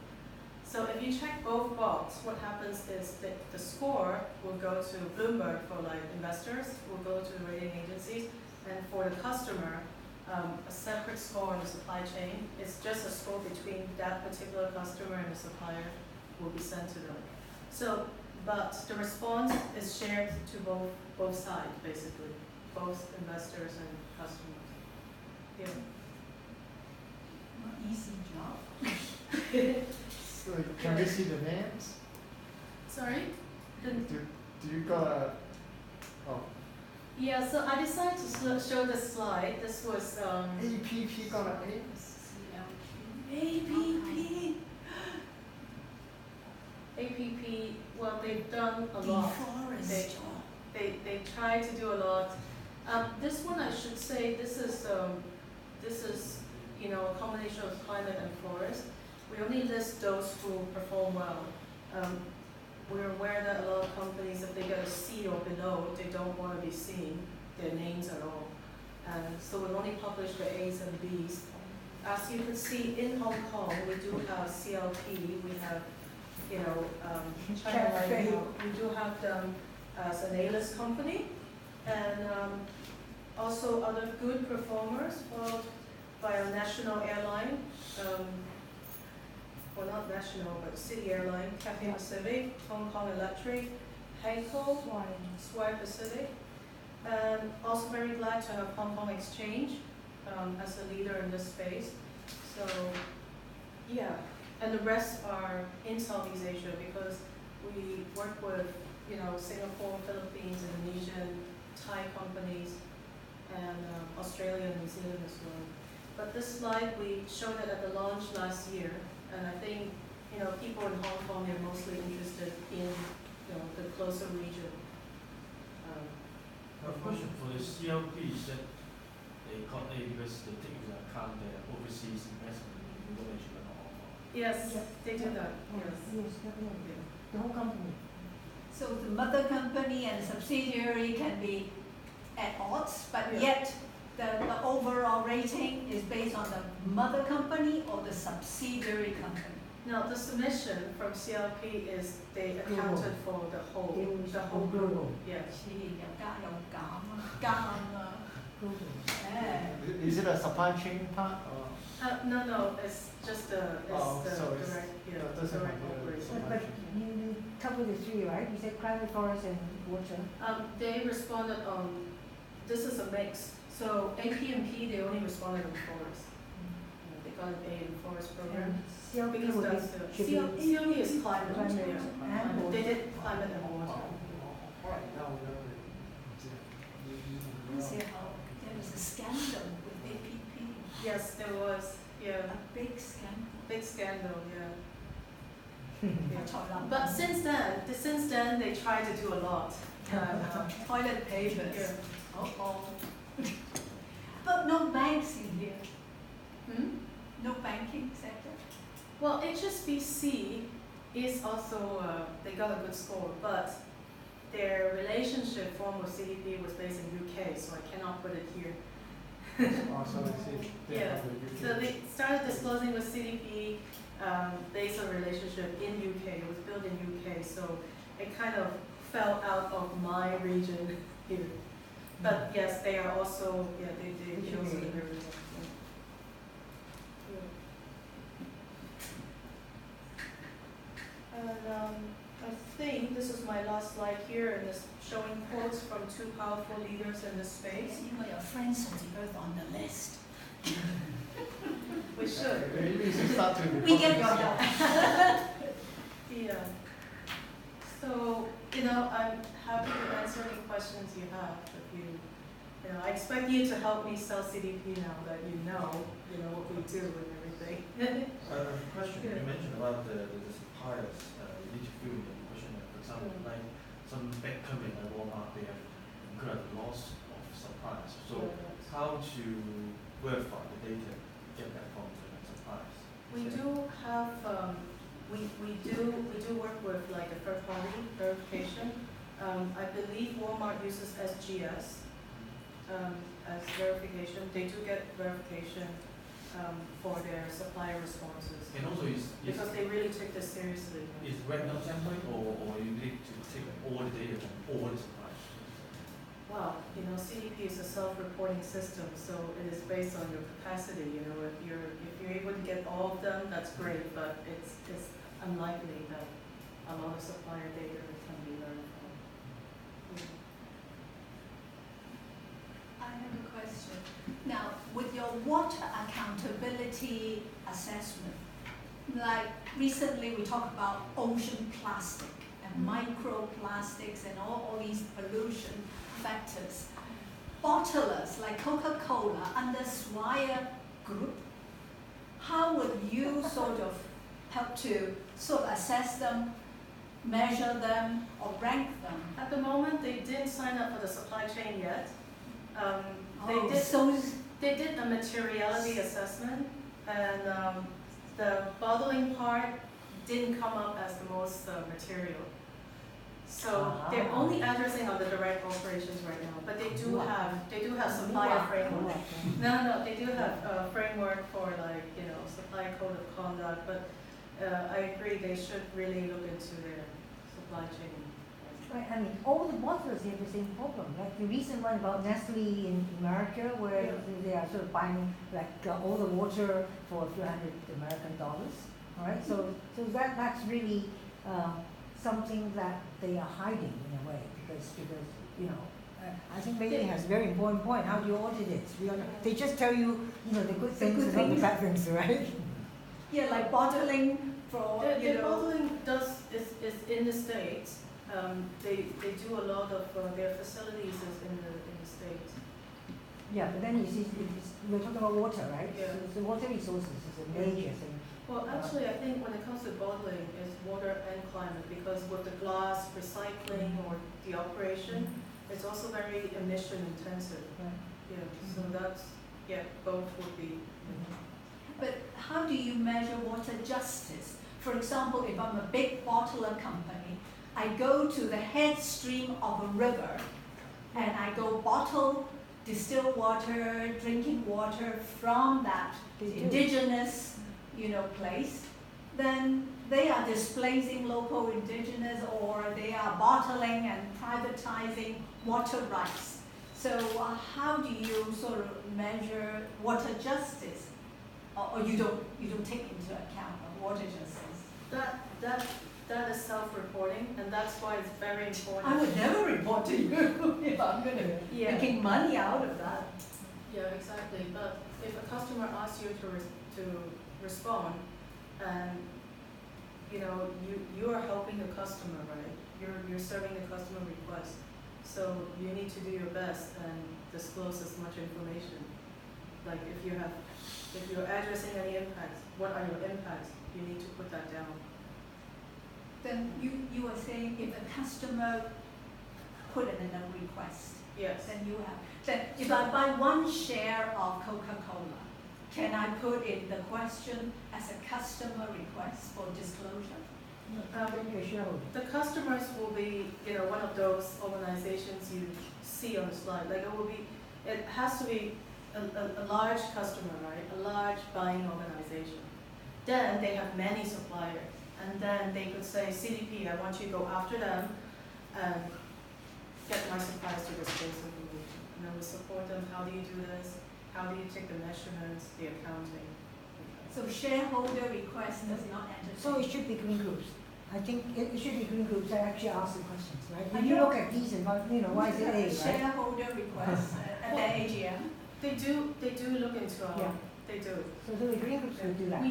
So if you check both boxes, what happens is that the score will go to Bloomberg for like investors, will go to rating agencies, and for the customer, a separate score on the supply chain. It's just a score between that particular customer and the supplier will be sent to them. So, but the response is shared to both sides, basically, both investors and customers. Yeah. Not easy job. So can we see the names? Sorry? Do you got a? Oh. Yeah, so I decided to show this slide. This was APP got an A? APP. APP, well, they've done a lot. They try to do a lot. This one, I should say, this is a combination of climate and forest. We only list those who perform well. We're aware that a lot of companies, if they get a C or below, they don't want to be seen, their names at all. And so we've only published the A's and B's. As you can see, in Hong Kong, we do have CLP, we have, China Liang, we do have them as an A-list company, and also other good performers followed by a national airline, well, not national, but city airline, Cathay Pacific, Hong Kong Electric, Henkel, Swire Pacific, and also very glad to have Hong Kong Exchange as a leader in this space. So, yeah, and the rest are in Southeast Asia because we work with, Singapore, Philippines, Indonesian, Thai companies, and Australia and New Zealand as well. But this slide, we showed it at the launch last year. And I think, people in Hong Kong, they're mostly interested in, the closer region. A question for the CLP is that they got A because they take into account their overseas investment in Indonesia and Hong Kong. Yes, they do that. Yes, the whole company. So the mother company and subsidiary can be at odds, but yet the overall rating is based on the mother company or the subsidiary company? Now, the submission from CLP is they accounted for the whole group. Yes. Is it a supply chain part or? No, it's just the direct, direct operation. But you cover the three, right? You said climate, forest, and water. They responded on, this is a mix. So AP and P, they only responded on forest. They got an A in forest program. CLP Because would that's be, the, should be, CLP is climate, Climate yeah. and water. They did climate and water. 後來而家好多佢唔知啊，要 say how there was a scandal with APP, Yes, there was, yeah, a big scandal. big scandal, yeah. Yeah. But since then, they tried to do a lot. Toilet papers. Yeah. Oh. But no banks in here. Hmm? No banking sector. Well, HSBC is also, they got a good score, but their relationship formed with CDP was based in UK, so I cannot put it here. 哦，所以是 Yeah. So they started disclosing with CDP based on relationship in UK. It was built in UK, so it kind of fell out of my region here. But yes, they are also, yeah, they also deliver it. And I think this is my last slide here, and it's showing quotes from two powerful leaders in this space. You know, your friends on the earth on the list. We should. Maybe we should start to. We get your help. Yeah. So, you know, I'm happy to answer any questions you have. If you know, I expect you to help me sell CDP now that you know what we do and everything. Question, you mentioned about the suppliers, you need to fill in the questionnaire. For example, like some big company like Walmart, they have incurred loss of suppliers. So how to verify the data, get that from the suppliers? We do have, we do work with like a third party verification. I believe Walmart uses SGS as verification. They do get verification for their supplier responses. And also Because they really take this seriously. is random sampling or you need to take all the data from all the suppliers? Wow, you know, CDP is a self-reporting system, so it is based on your capacity. You know, if you're able to get all of them, that's great, but it's unlikely that a lot of supplier data can be learned from. I have a question. Now, with your water accountability assessment, like recently we talked about ocean plastic and microplastics and all these pollution factors. Bottlers like Coca-Cola under Swire Group, how would you sort of help to sort of assess them, measure them, or rank them? At the moment, they didn't sign up for the supply chain yet. So They did a materiality assessment, and the bottling part didn't come up as the most material. So they're only addressing on the direct operations right now, but they do have supplier framework. No, they do have a framework for like, supplier code of conduct, but I agree they should really look into their supply chain. Right, I mean, all the bottlers have the same problem. Like the recent one about Nestle in America, where they are sort of buying like all the water for a few $100 American. All right, so that's really something that they are hiding in a way because I think Megan has a very important point. How do you audit it? They just tell you the good things and not the bad things, right? yeah, like bottling for The bottling is in the States. They do a lot of their facilities is in the States. Yeah, but then you see, we're talking about water, right? Yeah. So water resources is a major thing. Well, actually, I think when it comes to bottling, it's water and climate because with the glass recycling or the operation, it's also very emission intensive. Right. Yeah, so that's, both would be. But how do you measure water justice? For example, if I'm a big bottler company, I go to the head stream of a river and I go bottle distilled water, drinking water from that indigenous place, then they are displacing local indigenous or they are bottling and privatizing water rights. So how do you sort of measure water justice? Or you don't take into account water justice? That is self-reporting, and that's why it's very important. I would never report to you if I'm going to making money out of that. Yeah, exactly. But if a customer asks you to to respond, and you know, you are helping the customer, right? You're serving the customer request. So you need to do your best and disclose as much information. Like if you're addressing any impacts, what are your impacts? You need to put that down. Then you were saying if a customer put in a request, Yes. then you have, then if I buy 1 share of Coca-Cola, can I put in the question as a customer request for disclosure? The customers will be, you know, one of those organizations you see on the slide. Like it has to be a large customer, right? A large buying organization. Then they have many suppliers, and then they could say, CDP, I want you to go after them and get my suppliers to disclose information. And then we support them. How do you do this? How do you take the measurements, the accounting? So shareholder request does not enter. So it should be green groups. I think it should be green groups that actually ask the questions, right? I If you know. look at these and you know, why is it A, right? Shareholder request at the AGM. They do look into our, Yeah. they do. So the green groups will do that.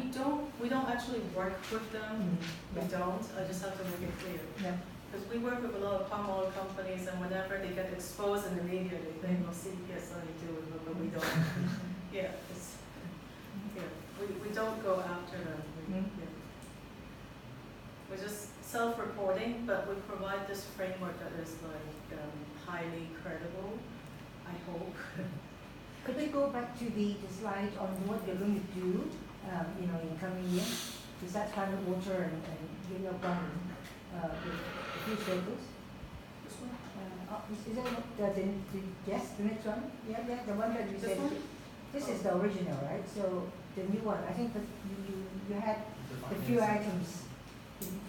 We don't actually work with them. We Yeah. don't. I just have to make it clear. Yeah. Because we work with a lot of palm oil companies, and whenever they get exposed in the media, they think, well, CDP has something to do with it, but we don't. Yeah, we don't go after them. Yeah. We're just self-reporting, but we provide this framework that is like highly credible, I hope. Could you go back to the slide on what you're going to do, you know, in coming years? Is that climate, water, and you're done with a few circles? This one? Is that yes, the next one? Yeah, the one that you This said. one? This is the original, right? So the new one, I think that you had The a few finance. items.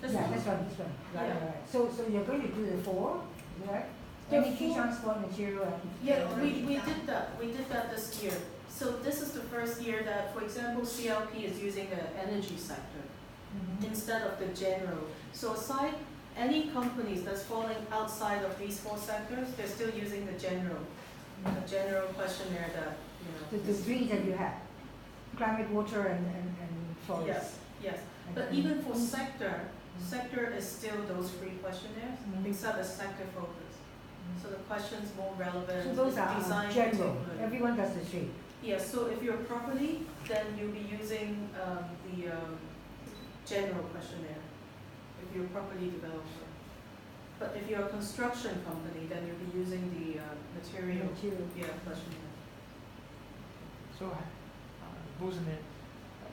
This Yeah, one? this one. Right, Yeah. right. So you're going to do the 4, is that right? The Energy, 4 transport, material, and. Yeah, we did that. We did that this year. So this is the first year that, for example, CLP is using the energy sector Mhm. instead of the general. So aside any companies that's falling outside of these 4 sectors, they're still using the general questionnaire that, you know. The 3 that you have, climate, water, and forest. Yes, yes. But even for sector is still those 3 questionnaires, Mhm. except it's sector focused. So the question's more relevant. So those it's are designed general, particularly. everyone does the 3. Yes, so if you're property, then you'll be using the general questionnaire, if you're a property developer. But if you're a construction company, then you'll be using the material questionnaire. So, Rosalind,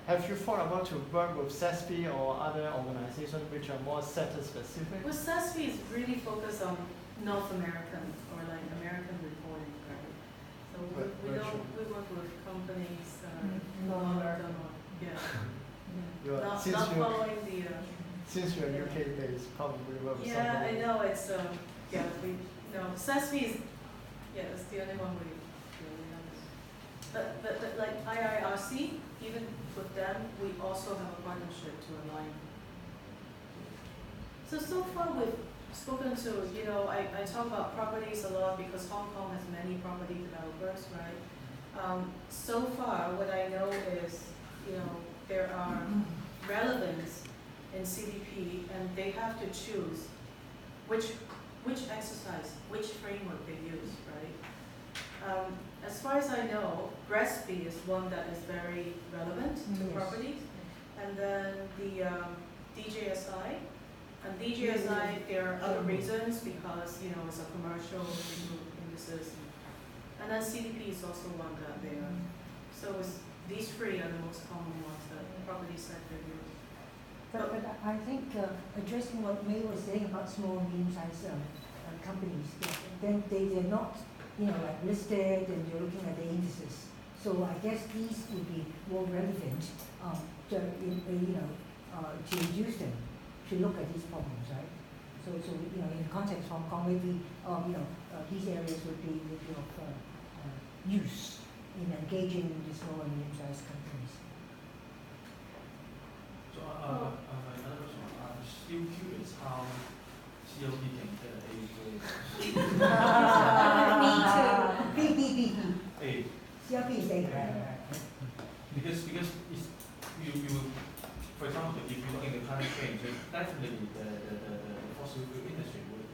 have you thought about to work with CESP or other organizations which are more sector specific? Well, CESP is really focused on North American or like American reporting, right? So we work with companies, not following the. Since you're UK based, probably work with Yeah, somebody. I know, it's, CESP is, it's the only one we really have. But like IIRC, even with them, we also have a partnership to align. So far we've spoken to, I talk about properties a lot because Hong Kong has many property developers, right? So far, what I know is, there are relevance in CDP, and they have to choose which exercise, which framework they use, right? As far as I know, GRESB is one that is very relevant to Yes. properties, and then the DJSI. And DJSI, there are other reasons because it's a commercial indices, and then CDP is also one that they are. So these 3 are the most common ones that the property sector uses. But I think addressing what May was saying about small and medium-sized companies, then they're not, like listed, and you're looking at the indices. So I guess these would be more relevant to use them to look at these problems, right? So in the context of Hong Kong, maybe these areas would be of use in engaging the small and medium-sized companies. So another question. I'm still curious how CLP can get an A grade. B. A. CLP is A, right? Because it's for example, if you look at the climate change, then definitely the fossil fuel industry would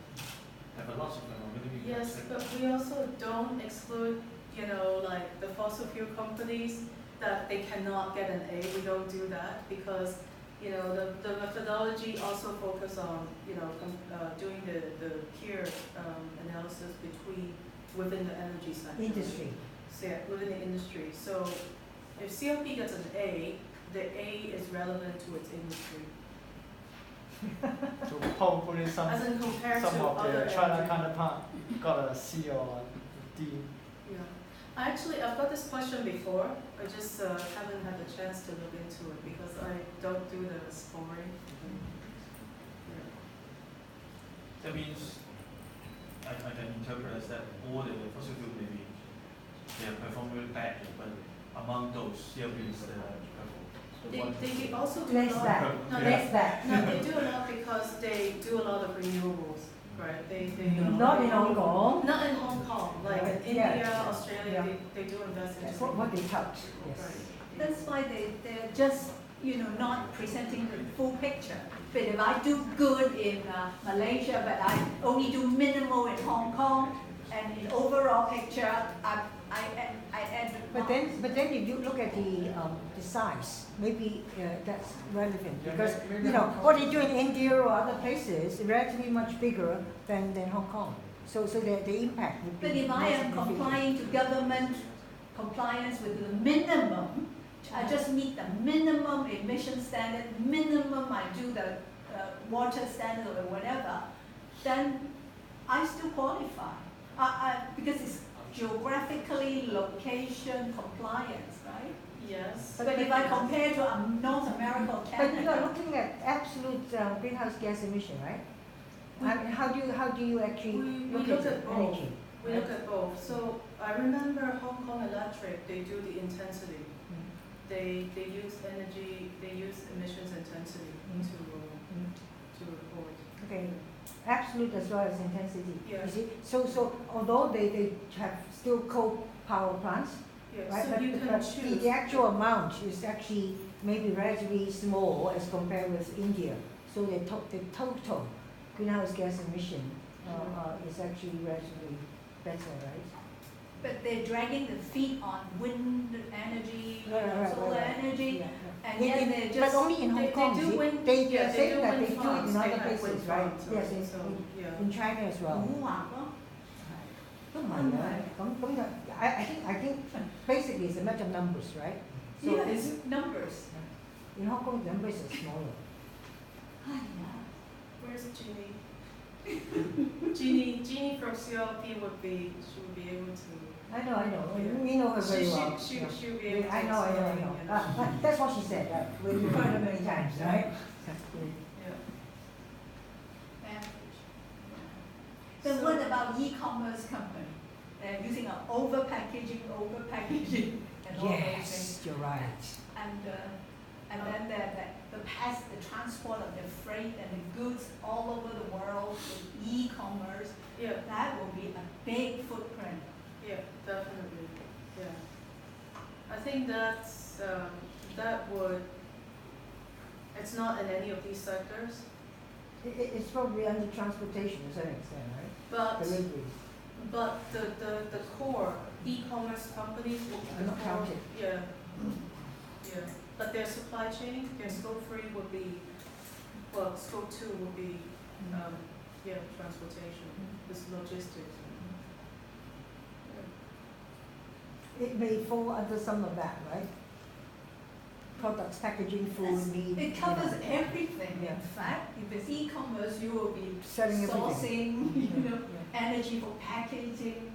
have a lot of environmental Yes, impacts. but we also don't exclude, you know, like the fossil fuel companies that they cannot get an A. We don't do that because, you know, the methodology also focus on, you know, doing the peer analysis within the energy sector. Industry. So, yeah, within the industry. So if CLP gets an A, the A is relevant to its industry. So probably some As in compared of to other the China energy. counterpart got a C or D. Yeah. Actually, I've got this question before. I just haven't had the chance to look into it because I don't do the scoring. That means I can interpret as that all the fossil fuel maybe they are performing badly, but among those CLP is the They also do a Less lot. that. No, Less that. No, they do a lot because they do a lot of renewables, right? They Not in Hong Kong. Not in Hong Kong, like in Yeah. India, Australia, Yeah. they do invest in That's what they touch, yes. Right. That's why they're just, you know, not presenting the full picture. But if I do good in Malaysia, but I only do minimal in Hong Kong, and in overall picture, I add the But then if you look at the size, maybe that's relevant Yeah, because maybe you know Hong Kong- what they do in India or other places is relatively much bigger than Hong Kong. So the impact would be. But if I more am significant. complying to government compliance with the minimum, I just meet the minimum emission standard, minimum I do the water standard or whatever, then I still qualify. Because it's geographically location compliance, right? Yes. But if I compare to North America or But you are Canada, looking at absolute greenhouse gas emission, right? I mean, how do you actually We look look at at both. energy? We look at both. So I remember Hong Kong Electric, they do the intensity. They use energy, they use emissions intensity to report. Okay, absolute as well as intensity. Yeah. You see, so although they have still coal power plants, Yeah, right? so But you the- can but choose. the actual amount is actually maybe relatively small as compared with India. So the total greenhouse gas emission is actually relatively better, right? but they're dragging the feet on wind energy, Right, solar energy, Yeah, and yet they're But just, only in Hong They Kong, do see? wind- They yeah, are saying that wind they do it farms. in They other have wind places, right? farms Yes, also, yeah. in China as well. 古惑咯。都唔係啊，咁就 I think basically it's a matter of numbers, right? So Yeah, it's numbers. in Hong Kong the numbers are smaller. Where's Jeannie? Jeannie from CLP she would be able to. I know. Yeah. We know her very well. She'll be able to. I know. explain, you know. That's what she said, right? We've heard her many times, right? Yeah. Then So- what about e-commerce company? They're using over-packaging, and all those things. Yes, you're right. And then the transport of the freight and the goods all over the world with e-commerce, Yeah, that will be a big footprint. yeah, definitely, yeah. I think that's, it's not in any of these sectors, It's probably under transportation to some extent, right? but Deliveries. the core e-commerce companies will be Are not the core. counted. Yeah, yeah, but their supply chain, their scope 3 would be, well, scope 2 would be, transportation, this logistics. It may fall under some of that, right? Products, packaging, food, meat. It covers everything, Yeah. in fact. If it's e-commerce, you will be Selling everything. sourcing, Yeah. energy for packaging,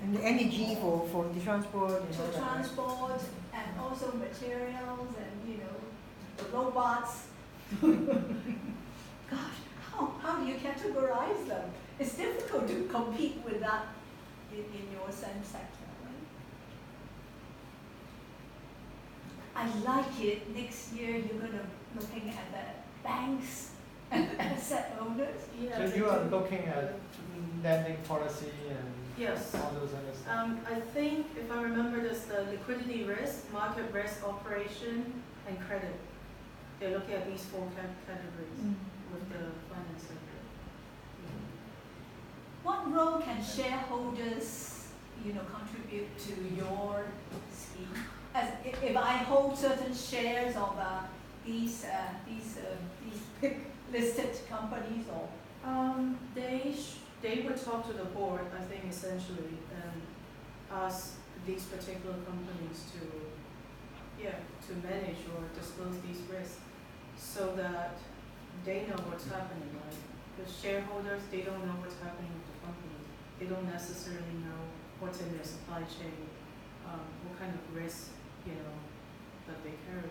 And the energy for the transport and all for that, right? transport, and also materials and, the robots. Gosh, how do you categorize them? It's difficult to compete with that in your same sector, right? I like it. Next year, you're looking at the banks and asset owners. Yeah, So they you are do. looking at lending policy and Yes. all those other stuff. I think if I remember this, the liquidity risk, market risk operation, and credit. They're looking at these four categories with the finance sector. What role can shareholders, contribute to your scheme? As if I hold certain shares of these big listed companies, or they would talk to the board, I think, essentially, and ask these particular companies to manage or disclose these risks, so that they know what's happening, right? Because shareholders, they don't know what's happening with the company. They don't necessarily know what's in their supply chain, what kind of risks, that they carry.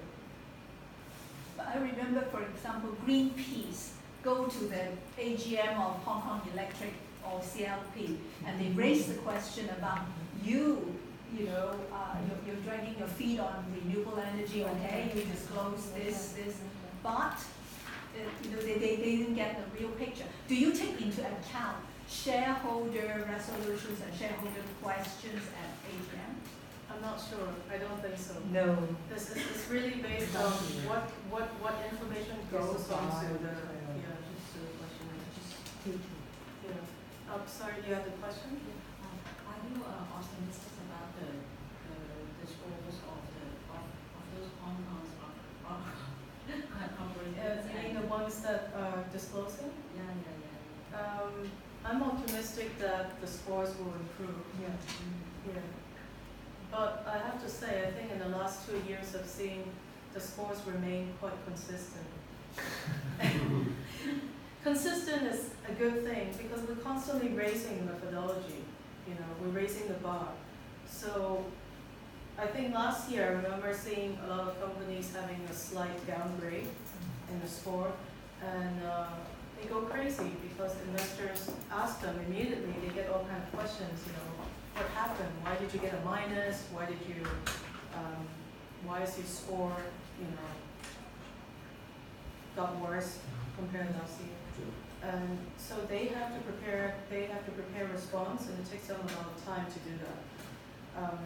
But I remember, for example, Greenpeace go to the AGM of Hong Kong Electric or CLP, and they raise the question about you're dragging your feet on renewable energy, okay, you disclose this, but they didn't get the real picture. Do you take into account shareholder resolutions and shareholder questions at AGM? I'm not sure. I don't think so. No. This is really based on what information goes onto the question. Yeah. Sorry, you have the question? Are you optimistic about the scores of those Hong Kong's corporations? You mean the ones that are disclosing? Yeah. I'm optimistic that the scores will improve. Yeah. But I have to say, I think in the last 2 years I've seen the scores remain quite consistent. Consistent is a good thing because we're constantly raising the methodology, we're raising the bar. So I think last year I remember seeing a lot of companies having a slight downgrade in the score, and they go crazy because investors ask them immediately, they get all kinds of questions, what happened? Why did you get a minus? Why did you, why is your score, got worse compared to last year? And so they have to prepare a response, and it takes them a lot of time to do that.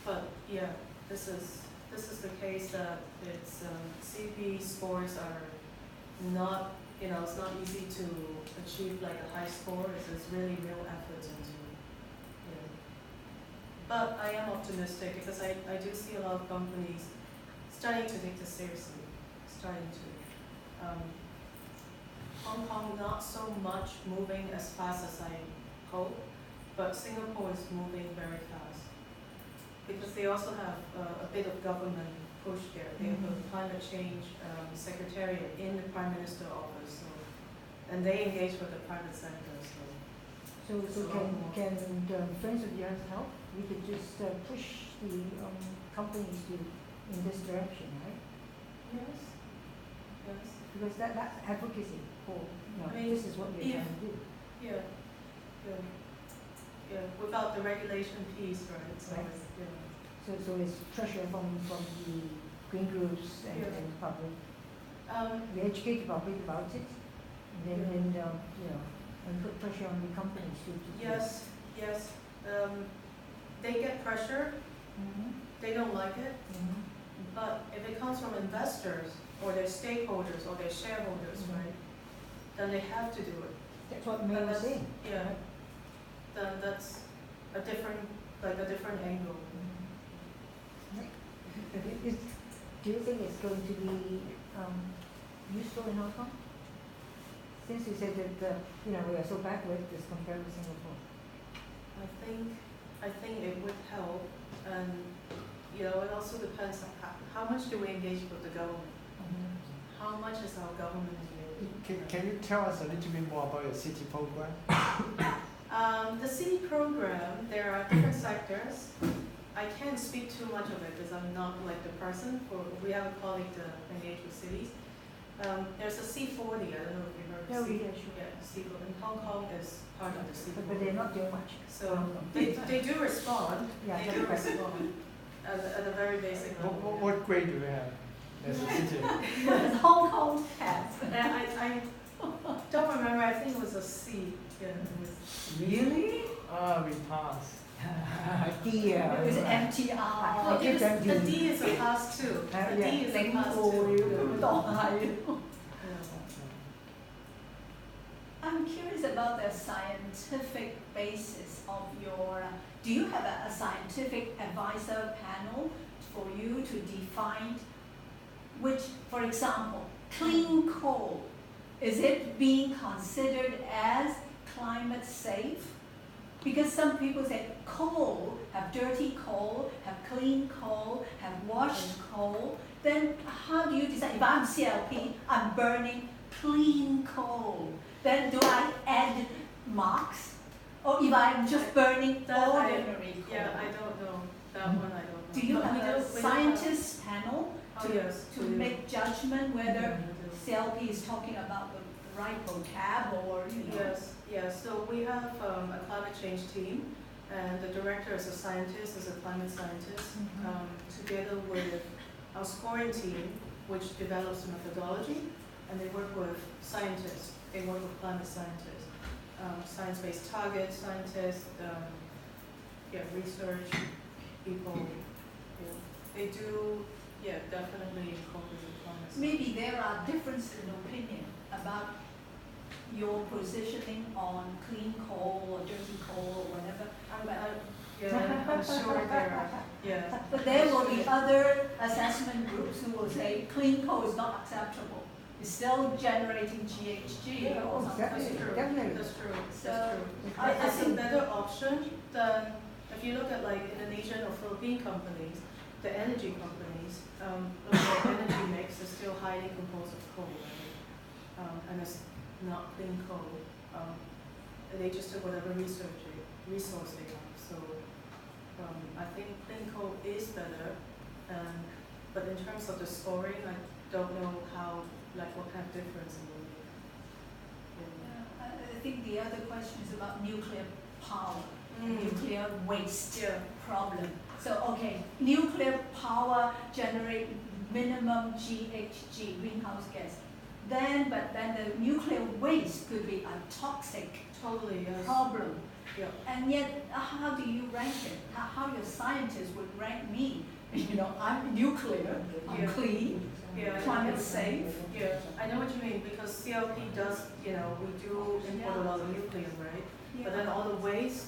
But yeah, this is the case that it's CDP scores are not, it's not easy to achieve like a high score. It's really real effort into. But I am optimistic because I do see a lot of companies starting to take this seriously, Hong Kong not so much moving as fast as I hope, but Singapore is moving very fast because they also have a bit of government push there. They have a climate change secretariat in the Prime Minister's office, and they engage with the private sector. So can friends of yours help? We could just push the companies in this direction, right? Yes. Because that's advocacy for, this is what we're trying to do. Yeah. Without the regulation piece, right? So, right. So it's pressure from the green groups and the public. We educate the public about it, and then and put pressure on the companies to Yes. They get pressure. They don't like it. But if it comes from investors or their stakeholders or their shareholders, right, then they have to do it. That's what May was saying. Yeah. Then that's a different angle. Do you think it's going to be useful in Hong Kong? Since you said that we are so backward as compared with Singapore. I think it would help, and it also depends on how much do we engage with the government. How much is our government engaged? Can you tell us a little bit more about your city program? The city program, there are different sectors. I can't speak too much of it because I'm not like the person. We have a colleague to engage with cities. There's a C40, I don't know if you've heard of C40. Yeah, C40. And Hong Kong is part of the C40. But they're not doing much. So they do respond. Yeah, they do respond at a very basic level. What grade do we have as a city? Hong Kong has. I don't remember. I think it was a C. Yeah, it was. Really? We passed. D, It was MTR. Well, it is, a D is a pass too. A D is a pass too. I'm curious about the scientific basis of your, do you have a scientific advisor panel for you to define which, for example, clean coal, is it being considered as climate safe? Because some people say coal, have dirty coal, have clean coal, have washed coal, then how do you decide? If I'm CLP, I'm burning clean coal, then do I add marks? Or if I'm just burning ordinary coal? Yeah, I don't know. That one I don't know. Do you But have we a do- we do have- scientist panel Oh, to, yes, to we do. make judgment whether We do. CLP is talking about the right vocab or, you know? Yes, yes. So we have a climate change team, and the director is a scientist, is a climate scientist, together with our scoring team, which develops the methodology, and they work with scientists. They work with climate scientists, science-based target scientists, research people. Yeah. They do, definitely incorporate the climate science. Maybe there are differences in opinion about your positioning on clean coal or dirty coal or whatever. I'm sure there are. Yeah. But there will be other assessment groups who will say clean coal is not acceptable. It's still generating GHG Yeah, or something. definitely, definitely. That's true. So, That's true. I It's a think- better option than if you look at like Indonesian or Philippine companies, the energy companies, look at their energy mix is still highly composed of coal, right? And it's not clean coal. They just took whatever resource they have. So I think clean coal is better, but in terms of the scoring, I don't know how, like what kind of difference it will make. I think the other question is about nuclear power, Mm. nuclear waste Yeah. problem. So, okay, nuclear power generate minimum GHG, greenhouse gas. But then the nuclear waste could be a toxic Totally, yes. problem. Yeah. And yet, how do you rank it? How your scientists would rank me? You know, I'm nuclear, I'm Yeah. clean, Yeah. climate safe. Yeah, I know what you mean, because CLP does, we do import a lot of nuclear, right? But then all the waste,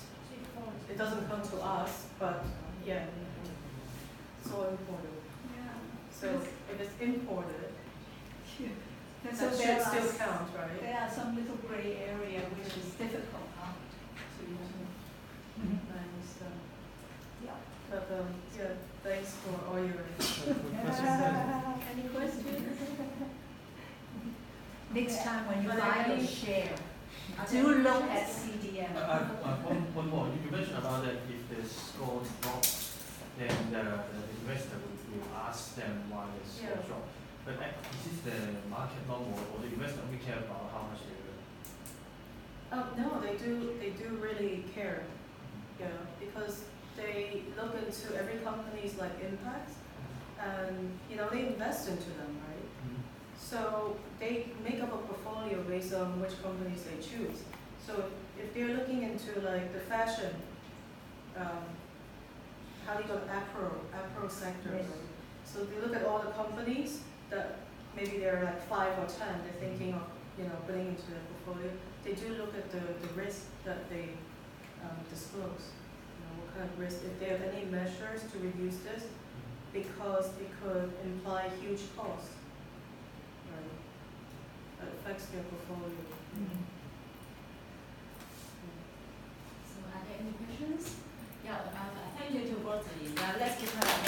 it doesn't come to us, but yeah, it's all imported. Yeah. So if it's imported, And that there should are still count, right? There are some little gray area which is difficult, huh? I understand. Yeah. But, thanks for all your Any questions? Next time when you But buy I your think- share, Are do there any look at questions? CDM. One more. You mentioned about that if the score drops, then the investor will ask them why the score Yeah. dropped. But is this the market normal, or the investor only care about how much they earn? No, they do really care, because they look into every company's like impact, and they invest into them, right? So they make up a portfolio based on which companies they choose. So if they're looking into like the fashion, how do you go apparel sector, Yes. right? So they look at all the companies that maybe there are like 5 or 10 they're thinking of putting into their portfolio. They do look at the risk that they disclose. What kind of risk, if they have any measures to reduce this, because it could imply huge costs. Right. That affects their portfolio. So are there any questions? Yeah, thank you to both of you. Let's give her a round.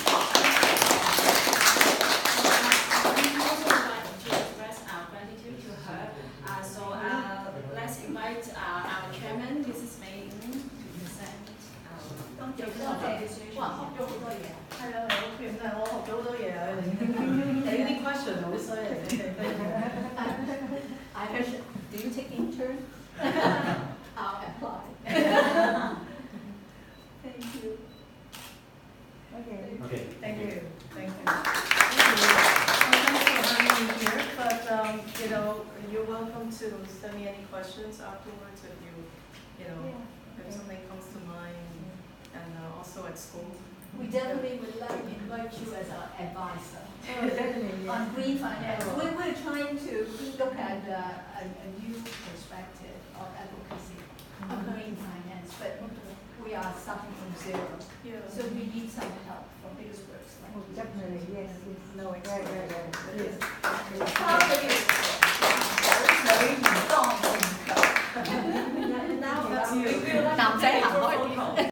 We also would like to express our gratitude to her. So let's invite our chairman, Mrs. May, to present our presentation. 哇，學咗好多嘢。係啊，我見真係我學咗好多嘢啊！你啲 question 好犀利。I wish, do you take intern? I'll apply. Thank you. Okay. Okay. Thank you. Thank you. Thanks for having me here, but you're welcome to send me any questions afterwards if if something comes to mind. and also at school. We definitely would like to invite you as our advisor Oh, definitely, yes. on green finance. We're trying to look at a new perspective of advocacy of green finance, but we are starting from zero. Yeah. So we need some help from experts like Oh, you. definitely, yes, yes. No Right, right, right, yes. Property.